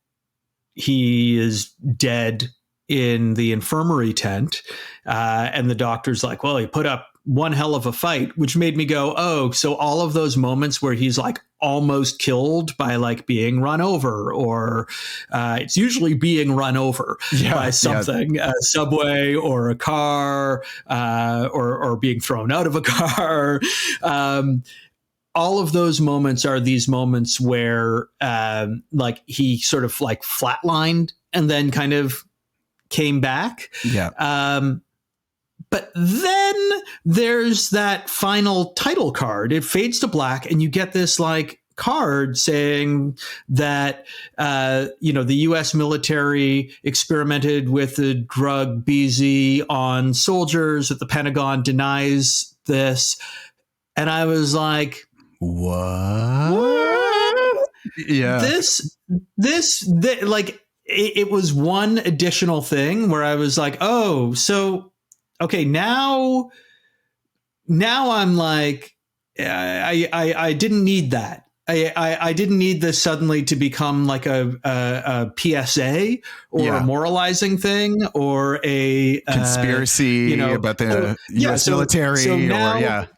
he is dead in the infirmary tent, and the doctor's like, well, he put up one hell of a fight, which made me go, oh, so all of those moments where he's like almost killed by like being run over, or it's usually being run over by something, a subway or a car, or being thrown out of a car. All of those moments are these moments where like he sort of like flatlined and then kind of came back. But then there's that final title card. It fades to black, and you get this like card saying that the U.S. military experimented with the drug BZ on soldiers, that the Pentagon denies this. And I was like, what? Yeah. This like it was one additional thing where I was like, oh, so okay, now I'm like, I didn't need that. I didn't need this suddenly to become like a PSA or a moralizing thing or a conspiracy about the U.S. military. So now,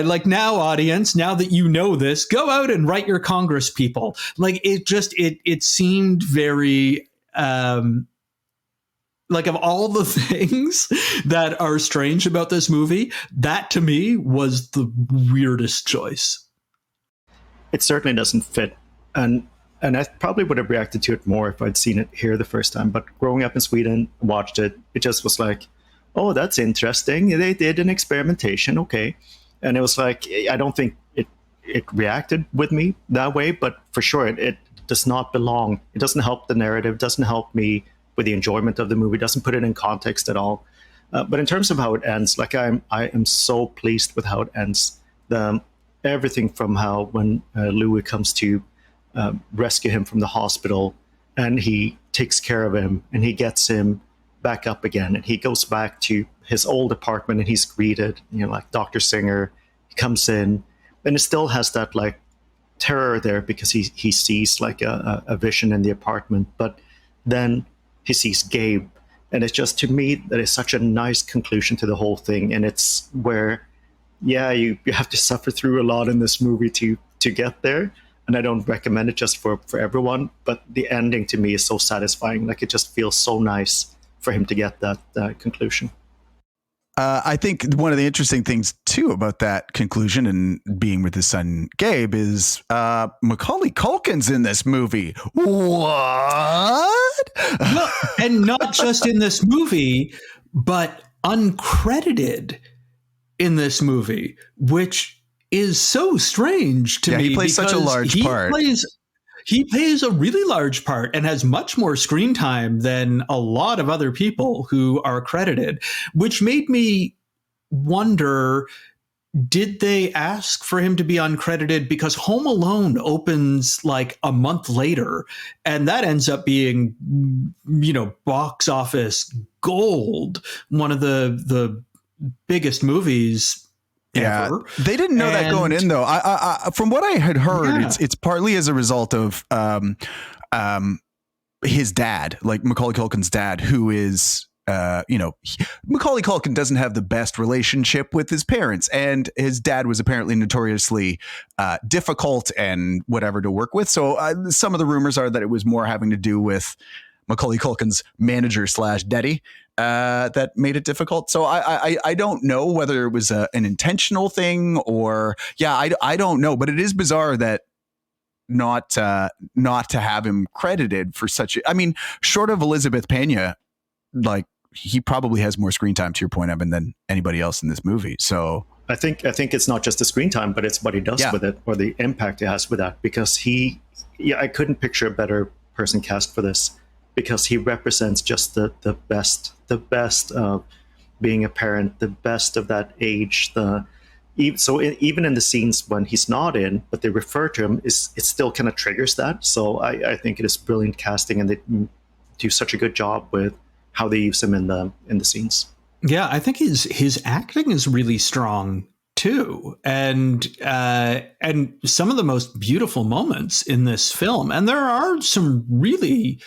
like now, audience, now that you know this, go out and write your Congress people. Like it seemed very like, of all the things that are strange about this movie, that to me was the weirdest choice. It certainly doesn't fit. And I probably would have reacted to it more if I'd seen it here the first time. But growing up in Sweden, watched it, it just was like, oh, that's interesting. They did an experimentation. Okay. And it was like, I don't think it reacted with me that way, but for sure, it does not belong. It doesn't help the narrative, doesn't help me with the enjoyment of the movie, doesn't put it in context at all. But in terms of how it ends, like I am so pleased with how it ends. Everything from how when Louis comes to rescue him from the hospital, and he takes care of him, and he gets him back up again, and he goes back to his old apartment, and he's greeted, like Dr. Singer. He comes in, and it still has that like terror there because he sees like a vision in the apartment, but then he sees Gabe, and it's just, to me, that is such a nice conclusion to the whole thing. And it's where, you have to suffer through a lot in this movie to get there, and I don't recommend it just for everyone, but the ending to me is so satisfying. Like, it just feels so nice for him to get that conclusion. I think one of the interesting things too about that conclusion and being with his son Gabe is Macaulay Culkin's in this movie. What? Well, and not just in this movie, but uncredited in this movie, which is so strange to me. He plays such a large part. He plays a really large part and has much more screen time than a lot of other people who are credited, which made me wonder, did they ask for him to be uncredited? Because Home Alone opens like a month later, and that ends up being, box office gold, one of the biggest movies. Yeah, they didn't know that going in, though. I from what I had heard, it's partly as a result of his dad, like Macaulay Culkin's dad, who is Macaulay Culkin doesn't have the best relationship with his parents, and his dad was apparently notoriously difficult and whatever to work with. So some of the rumors are that it was more having to do with Macaulay Culkin's manager / daddy that made it difficult. So I don't know whether it was an intentional thing or I don't know, but it is bizarre that not to have him credited for such. I mean, short of Elizabeth Pena, like, he probably has more screen time, to your point, Evan, than anybody else in this movie. So I think it's not just the screen time, but it's what he does with it, or the impact he has with that. Because I couldn't picture a better person cast for this, because he represents just the best of being a parent, the best of that age. Even in the scenes when he's not in, but they refer to him, it still kind of triggers that. So I think it is brilliant casting, and they do such a good job with how they use him in the scenes. Yeah, I think his acting is really strong too, and some of the most beautiful moments in this film, and there are some really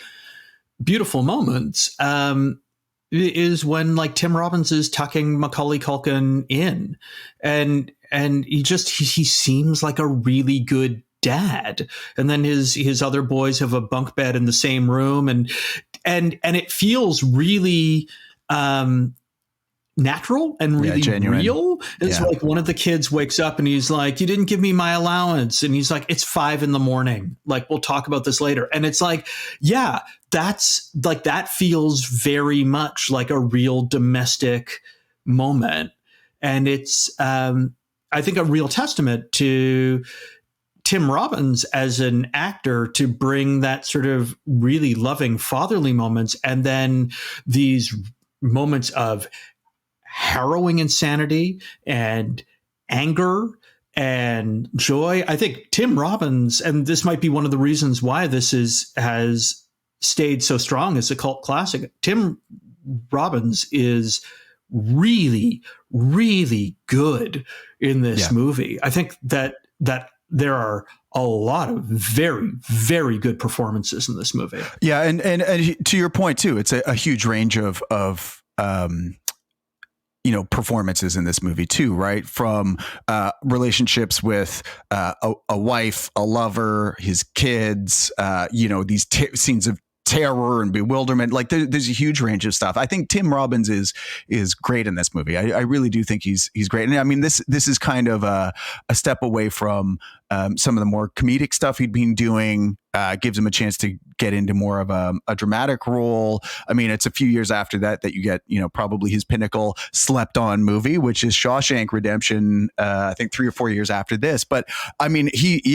beautiful moments, is when, like, Tim Robbins is tucking Macaulay Culkin in, and he seems like a really good dad, and then his other boys have a bunk bed in the same room, and it feels really natural and really real. It's like one of the kids wakes up and he's like, "You didn't give me my allowance," and he's like, "It's 5 a.m. Like, we'll talk about this later." And it's like, yeah, that's like, that feels very much like a real domestic moment, and it's I think a real testament to Tim Robbins as an actor to bring that sort of really loving fatherly moments, and then these moments of harrowing insanity and anger and joy. I think Tim Robbins, and this might be one of the reasons why this has stayed so strong as a cult classic, Tim Robbins is really, really good in this movie. I think that there are a lot of very, very good performances in this movie. Yeah, and to your point too, it's a huge range of performances in this movie too, right? From relationships with a wife, a lover, his kids, these scenes of terror and bewilderment. Like, there's a huge range of stuff. I think Tim Robbins is great in this movie. I really do think he's great. And I mean, this is kind of a step away from some of the more comedic stuff he'd been doing. Gives him a chance to get into more of a dramatic role. I mean, it's a few years after that you get, probably his pinnacle slept on movie, which is Shawshank Redemption. I think 3 or 4 years after this. But I mean,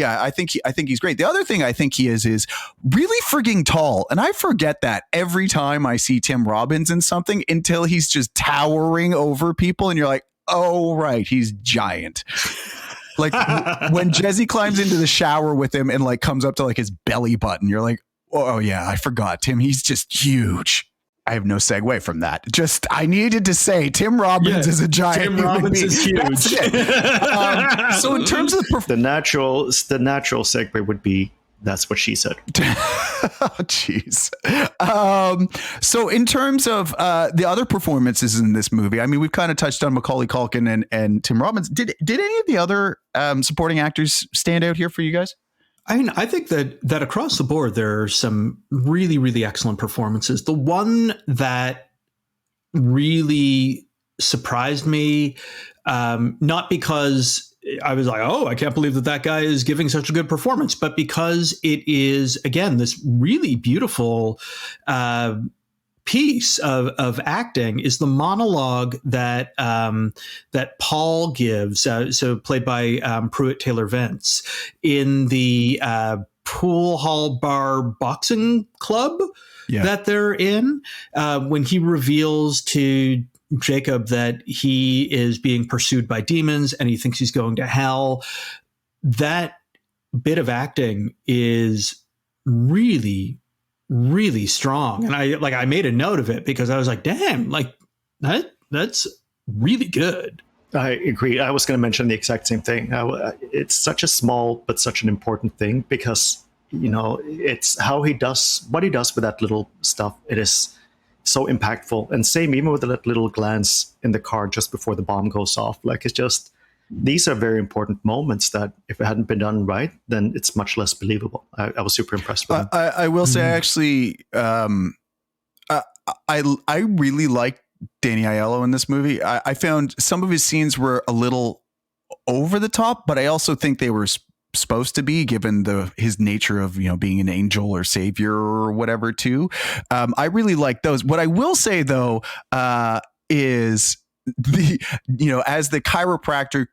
I think he's great. The other thing I think he is really frigging tall. And I forget that every time I see Tim Robbins in something, until he's just towering over people. And you're like, oh, right, he's giant. Like, when Jesse climbs into the shower with him and like comes up to like his belly button, you're like, oh yeah, I forgot Tim. He's just huge. I have no segue from that. Just, I needed to say Tim Robbins is a giant. Tim Robbins is huge. So in terms of the natural segue would be, that's what she said. Oh, jeez. So in terms of the other performances in this movie, I mean, we've kind of touched on Macaulay Culkin and Tim Robbins. Did any of the other supporting actors stand out here for you guys? I mean, I think that across the board, there are some really, really excellent performances. The one that really surprised me, not because I was like, oh, I can't believe that guy is giving such a good performance, but because it is, again, this really beautiful piece of acting, is the monologue that Paul gives, so played by Pruitt Taylor Vince, in the pool hall bar boxing club that they're in, when he reveals to Jacob that he is being pursued by demons and he thinks he's going to hell. That bit of acting is really, really strong. And I made a note of it because I was like, damn, like that's really good. I agree. I was going to mention the exact same thing. It's such a small but such an important thing, because it's how he does what he does with that little stuff. It is so impactful. And same even with the little glance in the car just before the bomb goes off. Like, it's just, these are very important moments that if it hadn't been done right, then it's much less believable. I was super impressed with it. I will say, actually, I really liked Danny Aiello in this movie. I found some of his scenes were a little over the top, but I also think they were supposed to be, given his nature of, being an angel or savior or whatever too. I really like those. What I will say though, is as the chiropractor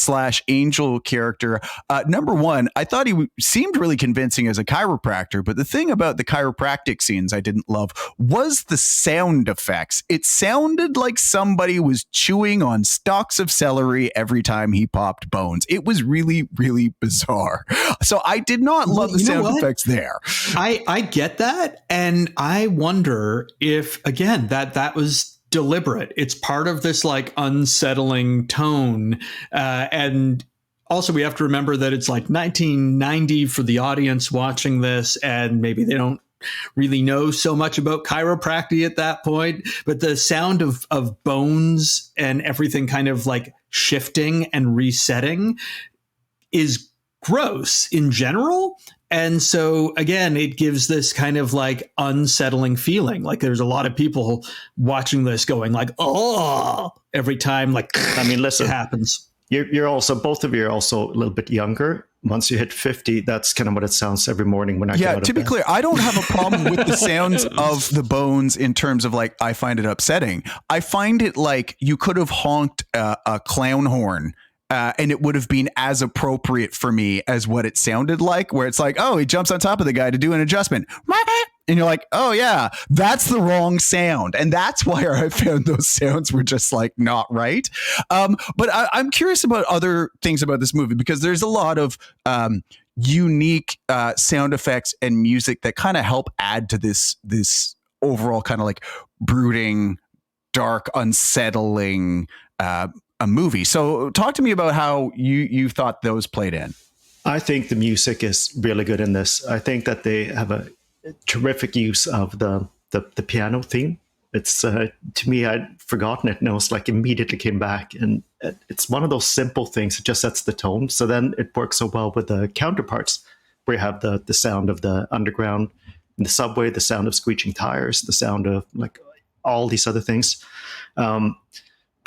/ angel character, number one, I thought he seemed really convincing as a chiropractor, but the thing about the chiropractic scenes I didn't love was the sound effects. It sounded like somebody was chewing on stalks of celery every time he popped bones. It was really, really bizarre. So I did not love the sound effects there. I get that, and I wonder if, again, that was deliberate. It's part of this like unsettling tone, and also we have to remember that it's like 1990 for the audience watching this, and maybe they don't really know so much about chiropractic at that point, but the sound of bones and everything kind of like shifting and resetting is gross in general. And so, again, it gives this kind of like unsettling feeling. Like there's a lot of people watching this going like, oh, every time like, listen, it happens. You're also, both of you are also a little bit younger. Once you hit 50, that's kind of what it sounds every morning when I get out of bed. To be clear, I don't have a problem with the sounds of the bones in terms of like, I find it upsetting. I find it like you could have honked a clown horn, and it would have been as appropriate for me as what it sounded like, where it's like, oh, he jumps on top of the guy to do an adjustment. And you're like, oh, yeah, that's the wrong sound. And that's why I found those sounds were just like not right. But I'm curious about other things about this movie, because there's a lot of unique sound effects and music that kind of help add to this overall kind of like brooding, dark, unsettling a movie. So talk to me about how you thought those played in. I think the music is really good in this. I think that they have a terrific use of the piano theme. It's to me, I'd forgotten it, and it was like immediately came back, and it's one of those simple things. It just sets the tone. So then it works so well with the counterparts, where you have the sound of the underground in the subway, the sound of screeching tires, the sound of like all these other things.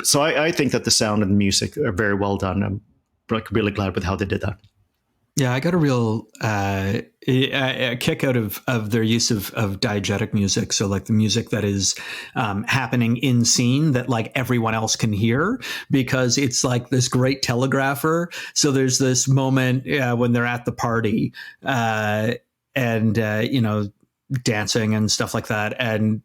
So I think that the sound and the music are very well done. I'm like really glad with how they did that. Yeah, I got a real a kick out of their use of diegetic music. So like the music that is happening in scene that like everyone else can hear, because it's like this great telegrapher. So there's this moment when they're at the party and dancing and stuff like that. And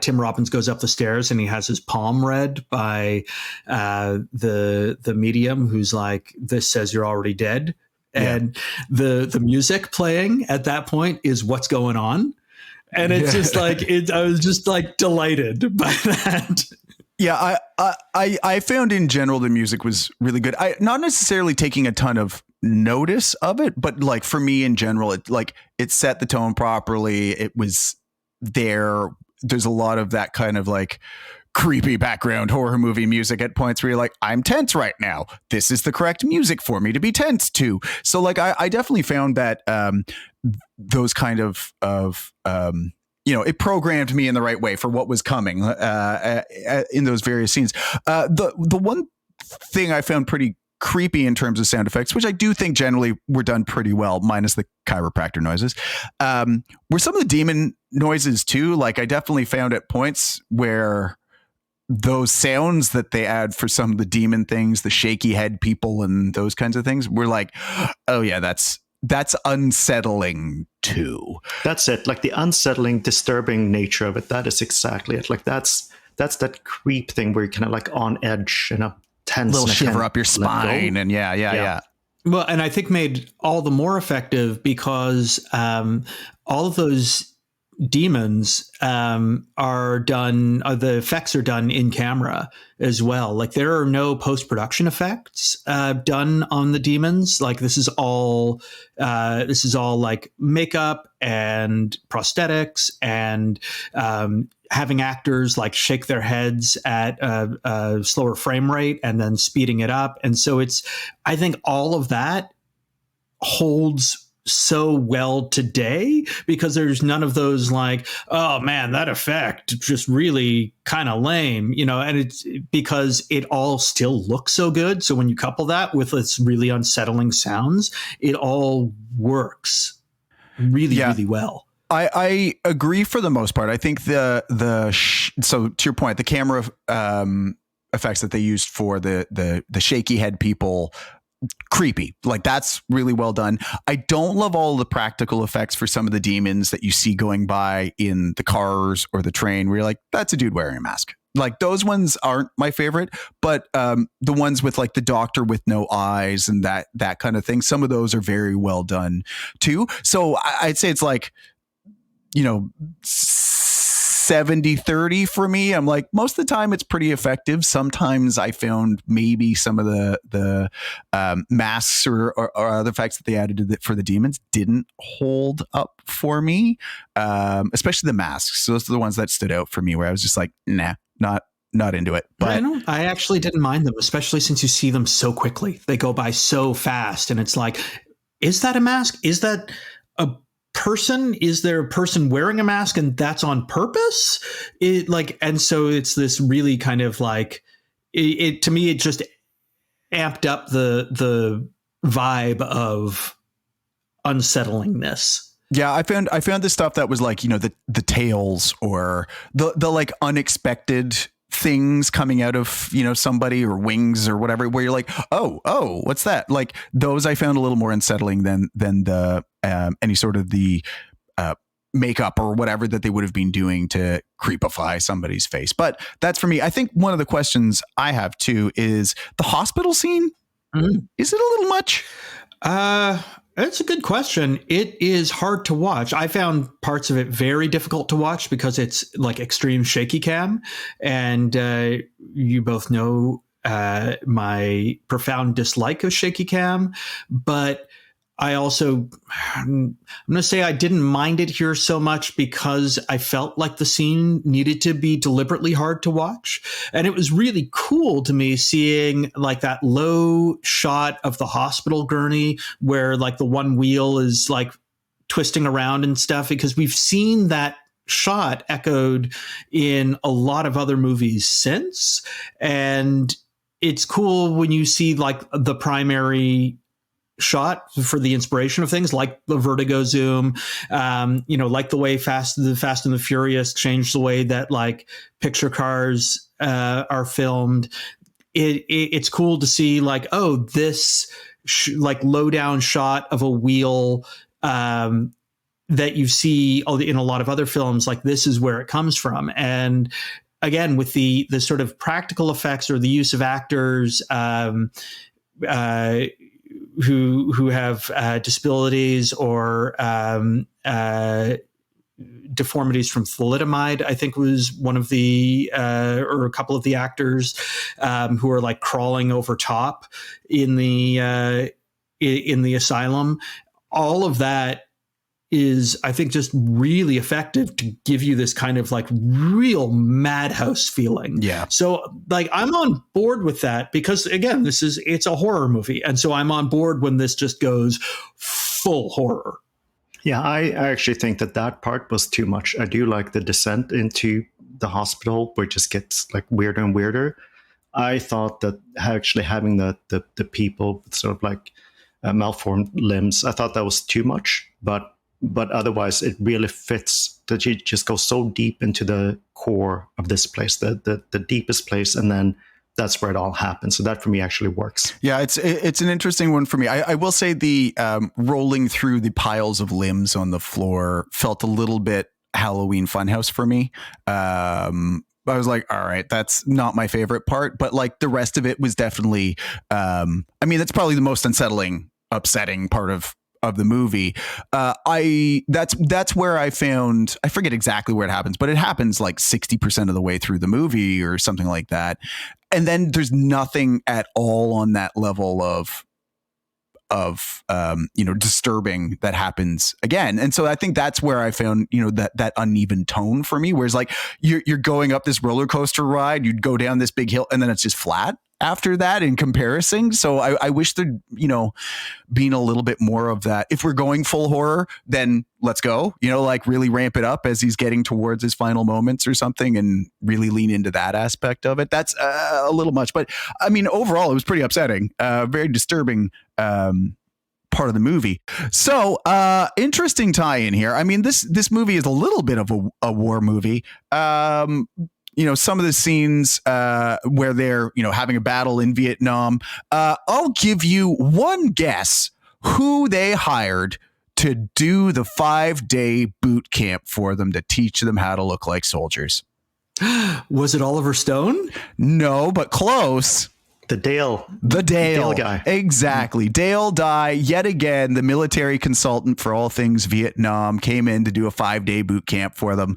Tim Robbins goes up the stairs and he has his palm read by the medium, who's like, this says you're already dead. And the music playing at that point is What's Going On. And it's just like, I was just like delighted by that. Yeah, I found in general the music was really good. I not necessarily taking a ton of notice of it, but like for me in general, it set the tone properly. It was there. There's a lot of that kind of like creepy background horror movie music at points where you're like, I'm tense right now. This is the correct music for me to be tense to. So like, I definitely found that those kind of it programmed me in the right way for what was coming in those various scenes. The one thing I found pretty creepy in terms of sound effects, which I do think generally were done pretty well, minus the chiropractor noises, were some of the demon noises too. Like I definitely found at points where those sounds that they add for some of the demon things, the shaky head people and those kinds of things, were like, oh yeah, that's unsettling too. That's it. Like the unsettling, disturbing nature of it. That is exactly it. Like that's that creep thing where you're kind of like on edge and a tense, little shiver up your spine, and yeah. Well, and I think made all the more effective because all of those demons are done, the effects are done in camera as well. Like there are no post-production effects done on the demons. Like this is all like makeup and prosthetics and having actors like shake their heads at a slower frame rate and then speeding it up. And so I think all of that holds so well today because there's none of those like, oh man, that effect just really kind of lame, and it's because it all still looks so good. So when you couple that with its really unsettling sounds, it all works really, really well. I agree for the most part. I think so to your point, the camera effects that they used for the shaky head people, creepy. Like that's really well done. I don't love all the practical effects for some of the demons that you see going by in the cars or the train where you're like, that's a dude wearing a mask. Like those ones aren't my favorite, but the ones with like the doctor with no eyes and that kind of thing, some of those are very well done too. So I'd say it's like, 70-30 for me. I'm like, most of the time it's pretty effective. Sometimes I found maybe some of the masks or other effects that they added for the demons didn't hold up for me, especially the masks. So those are the ones that stood out for me where I was just like, nah, not into it. But I actually didn't mind them, especially since you see them so quickly. They go by so fast and it's like, is that a mask? Is that a person? Is there a person wearing a mask and that's on purpose? And so it's this really kind of like it to me, it just amped up the vibe of unsettlingness. Yeah, I found this stuff that was like, the tails or the like unexpected things coming out of, somebody or wings or whatever, where you're like, oh, what's that? Like those I found a little more unsettling than the any sort of the makeup or whatever that they would have been doing to creepify somebody's face. But that's for me. I think one of the questions I have too is the hospital scene. Mm-hmm. Is it a little much? That's a good question. It is hard to watch. I found parts of it very difficult to watch because it's like extreme shaky cam. And you both know my profound dislike of shaky cam. But I also, I'm going to say I didn't mind it here so much because I felt like the scene needed to be deliberately hard to watch. And it was really cool to me seeing like that low shot of the hospital gurney where like the one wheel is like twisting around and stuff, because we've seen that shot echoed in a lot of other movies since. And it's cool when you see like the primary shot for the inspiration of things like the vertigo zoom, like the way Fast and the Furious changed the way that like picture cars are filmed. It's cool to see like, oh, this like low down shot of a wheel that you see in a lot of other films. Like this is where it comes from. And again, with the sort of practical effects or the use of actors who have disabilities or deformities from thalidomide, I think was one of the or a couple of the actors who are like crawling over top in the asylum. All of that is, I think, just really effective to give you this kind of like real madhouse feeling. Yeah. So like I'm on board with that because again, it's a horror movie. And so I'm on board when this just goes full horror. Yeah, I actually think that part was too much. I do like the descent into the hospital where it just gets like weirder and weirder. I thought that actually having the people with sort of like malformed limbs, I thought that was too much, but otherwise it really fits that you just go so deep into the core of this place, the deepest place, and then that's where it all happens. So that for me actually works. Yeah, it's an interesting one for me. I will say the rolling through the piles of limbs on the floor felt a little bit Halloween Funhouse for me. I was like, all right, that's not my favorite part, but like the rest of it was definitely, that's probably the most upsetting part of the movie. That's where I found, I forget exactly where it happens, but it happens like 60% of the way through the movie or something like that. And then there's nothing at all on that level of disturbing that happens again. And so I think that's where I found, that uneven tone for me, whereas like you're going up this roller coaster ride, you'd go down this big hill and then it's just flat after that in comparison. So I wish there'd, been a little bit more of that. If we're going full horror, then let's go, like really ramp it up as he's getting towards his final moments or something and really lean into that aspect of it. That's a little much, but I mean, overall it was pretty upsetting, very disturbing, part of the movie. So interesting tie in here. I mean, this movie is a little bit of a war movie. Some of the scenes where they're, having a battle in Vietnam. I'll give you one guess who they hired to do the 5-day boot camp for them to teach them how to look like soldiers. Was it Oliver Stone? No, but close. The Dale guy. Exactly. Dale Dye, yet again, the military consultant for all things Vietnam, came in to do a 5-day boot camp for them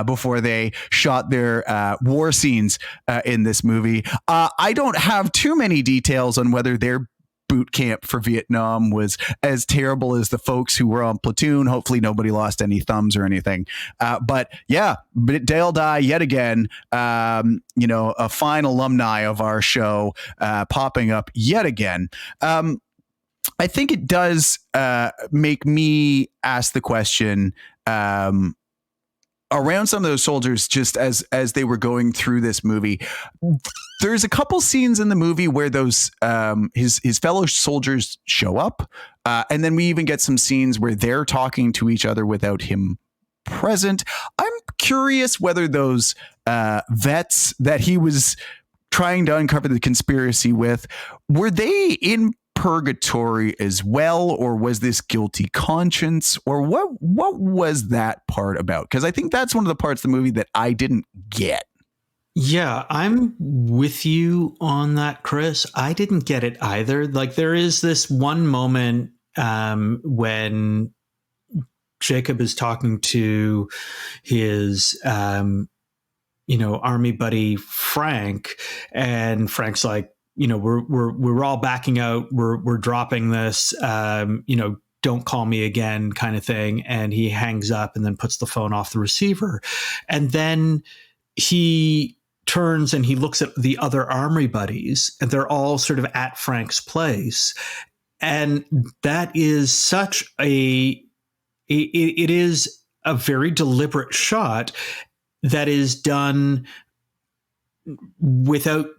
before they shot their war scenes in this movie. I don't have too many details on whether their boot camp for Vietnam was as terrible as the folks who were on Platoon. Hopefully nobody lost any thumbs or anything. But Dale Dye yet again, a fine alumni of our show, popping up yet again. I think it does make me ask the question around some of those soldiers, just as they were going through this movie. There's a couple scenes in the movie where those his fellow soldiers show up, and then we even get some scenes where they're talking to each other without him present. I'm curious whether those vets that he was trying to uncover the conspiracy with, were they in purgatory as well, or was this guilty conscience, or what was that part about? Because I think that's one of the parts of the movie that I didn't get. Yeah, I'm with you on that, Chris. I didn't get it either. Like, there is this one moment when Jacob is talking to his army buddy Frank, and Frank's like, we're all backing out. We're dropping this. Don't call me again, kind of thing. And he hangs up and then puts the phone off the receiver. And then he turns and he looks at the other army buddies, and they're all sort of at Frank's place. And that is it is a very deliberate shot that is done without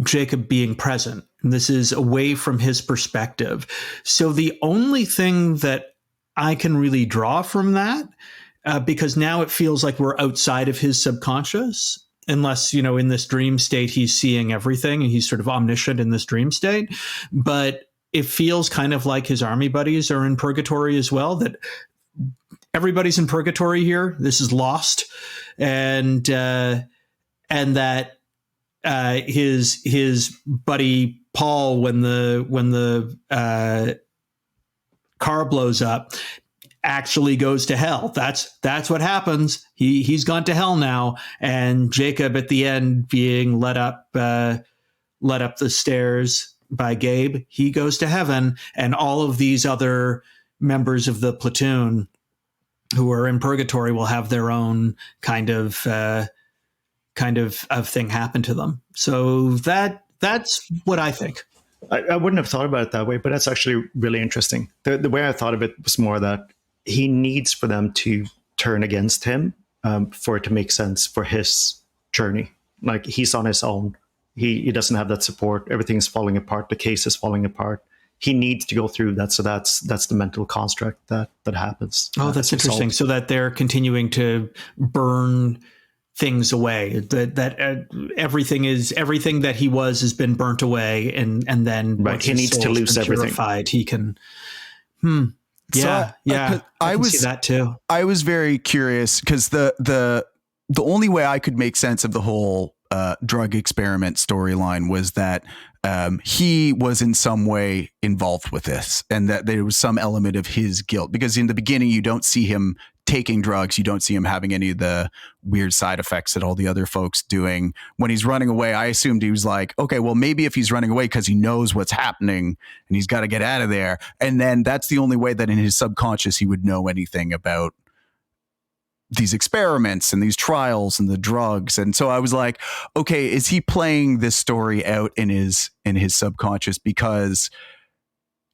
Jacob being present. And this is away from his perspective. So the only thing that I can really draw from that, because now it feels like we're outside of his subconscious, unless, in this dream state, he's seeing everything and he's sort of omniscient in this dream state. But it feels kind of like his army buddies are in purgatory as well, that everybody's in purgatory here. This is Lost. And that his buddy Paul, when the car blows up, actually goes to hell. That's what happens. He's gone to hell now. And Jacob at the end being led up the stairs by Gabe, he goes to heaven, and all of these other members of the platoon who are in purgatory will have their own kind of thing happen to them. So that's what I think. I wouldn't have thought about it that way, but that's actually really interesting. The way I thought of it was more that he needs for them to turn against him for it to make sense for his journey. Like, he's on his own. He doesn't have that support. Everything's falling apart. The case is falling apart. He needs to go through that. So that's the mental construct that happens. Oh, that's interesting. So that they're continuing to burn things away, that everything that he was has been burnt away, and then right, he needs to lose everything. He can. Yeah. I was see that too. I was very curious because the only way I could make sense of the whole drug experiment storyline was that he was in some way involved with this, and that there was some element of his guilt, because in the beginning you don't see him taking drugs. You don't see him having any of the weird side effects that all the other folks doing. When he's running away, I assumed he was like, okay, well, maybe if he's running away because he knows what's happening and he's got to get out of there. And then that's the only way that in his subconscious he would know anything about these experiments and these trials and the drugs. And so I was like, okay, is he playing this story out in his subconscious because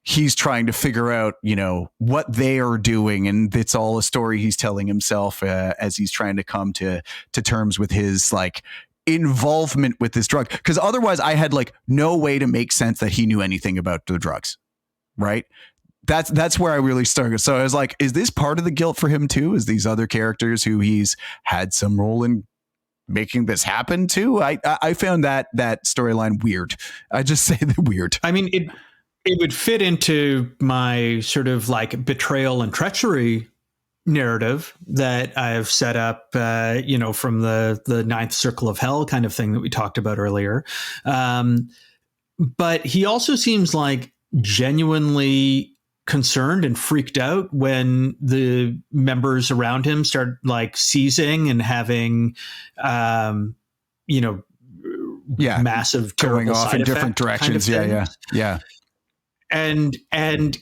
he's trying to figure out, you know, what they are doing, and it's all a story he's telling himself as he's trying to come to terms with his like involvement with this drug? Because otherwise I had like no way to make sense that he knew anything about the drugs, right? That's where I really started. So I was like, is this part of the guilt for him too? Is these other characters who he's had some role in making this happen to? I found that storyline weird. I just say that weird. I mean, it would fit into my sort of like betrayal and treachery narrative that I've set up, you know, from the ninth circle of hell kind of thing that we talked about earlier. But he also seems like genuinely concerned and freaked out when the members around him start like seizing and having, you know, massive going off in different directions. Kind of Yeah. And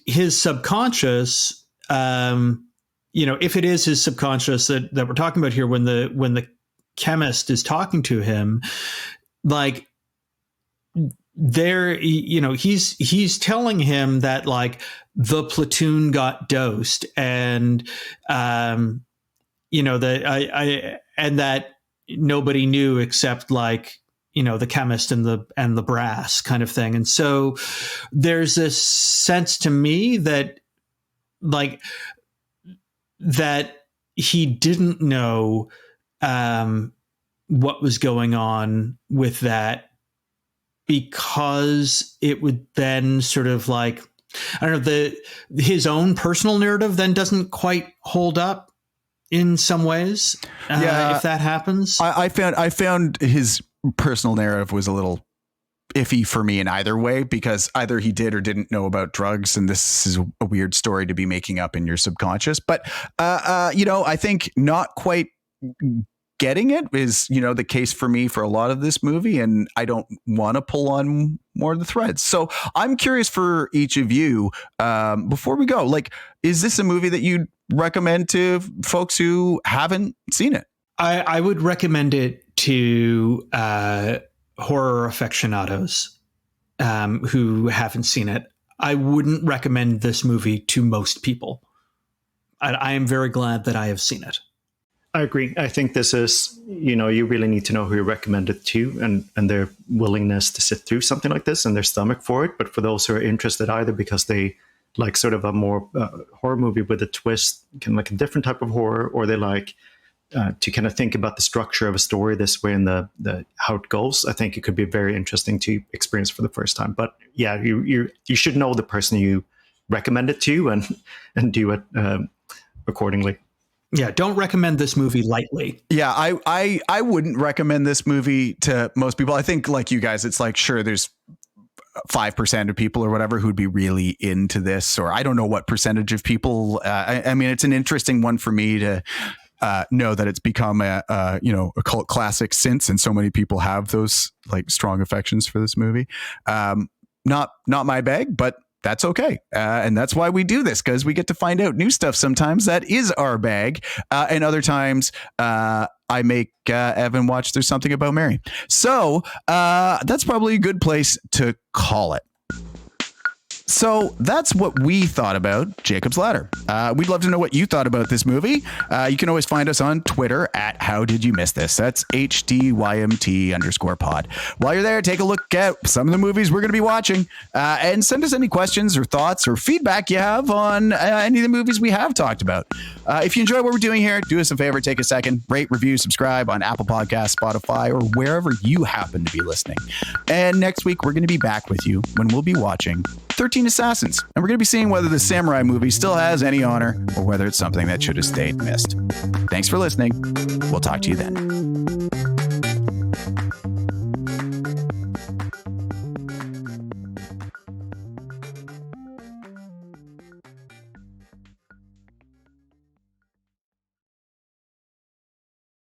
his subconscious, you know, if it is his subconscious that we're talking about here, when the chemist is talking to him, like there, you know, he's telling him that like the platoon got dosed, and you know, that and that nobody knew except like, you know, the chemist and the brass kind of thing. And so there's this sense to me that like that he didn't know what was going on with that, because it would then sort of like, I don't know, his own personal narrative then doesn't quite hold up in some ways. If that happens. I found his personal narrative was a little iffy for me in either way, because either he did or didn't know about drugs, and this is a weird story to be making up in your subconscious. But you know, I think not quite getting it is, you know, the case for me for a lot of this movie, and I don't want to pull on more of the threads. So I'm curious for each of you, before we go, like, is this a movie that you'd recommend to folks who haven't seen it? I would recommend it to horror aficionados who haven't seen it. I wouldn't recommend this movie to most people. I am very glad that I have seen it. I agree. I think this is, you know, you really need to know who you recommend it to, and their willingness to sit through something like this and their stomach for it. But for those who are interested, either because they like sort of a more horror movie with a twist, kind of like a different type of horror, or they like to kind of think about the structure of a story this way and the how it goes, I think it could be very interesting to experience for the first time. But yeah, you should know the person you recommend it to and do it accordingly. Yeah, don't recommend this movie lightly. Yeah, I wouldn't recommend this movie to most people. I think like you guys, it's like, sure, there's 5% of people or whatever who'd be really into this, or I don't know what percentage of people. I mean, it's an interesting one for me to know that it's become a cult classic since, and so many people have those like strong affections for this movie. Not my bag, but that's okay. And that's why we do this, because we get to find out new stuff sometimes that is our bag. And other times I make Evan watch There's Something About Mary. So that's probably a good place to call it. So that's what we thought about Jacob's Ladder. We'd love to know what you thought about this movie. You can always find us on Twitter at How Did You Miss This? That's HDYMT_pod. While you're there, take a look at some of the movies we're going to be watching, and send us any questions or thoughts or feedback you have on any of the movies we have talked about. If you enjoy what we're doing here, do us a favor, take a second, rate, review, subscribe on Apple Podcasts, Spotify, or wherever you happen to be listening. And next week, we're going to be back with you when we'll be watching 13 Assassins, and we're going to be seeing whether the samurai movie still has any honor or whether it's something that should have stayed missed. Thanks for listening. We'll talk to you then.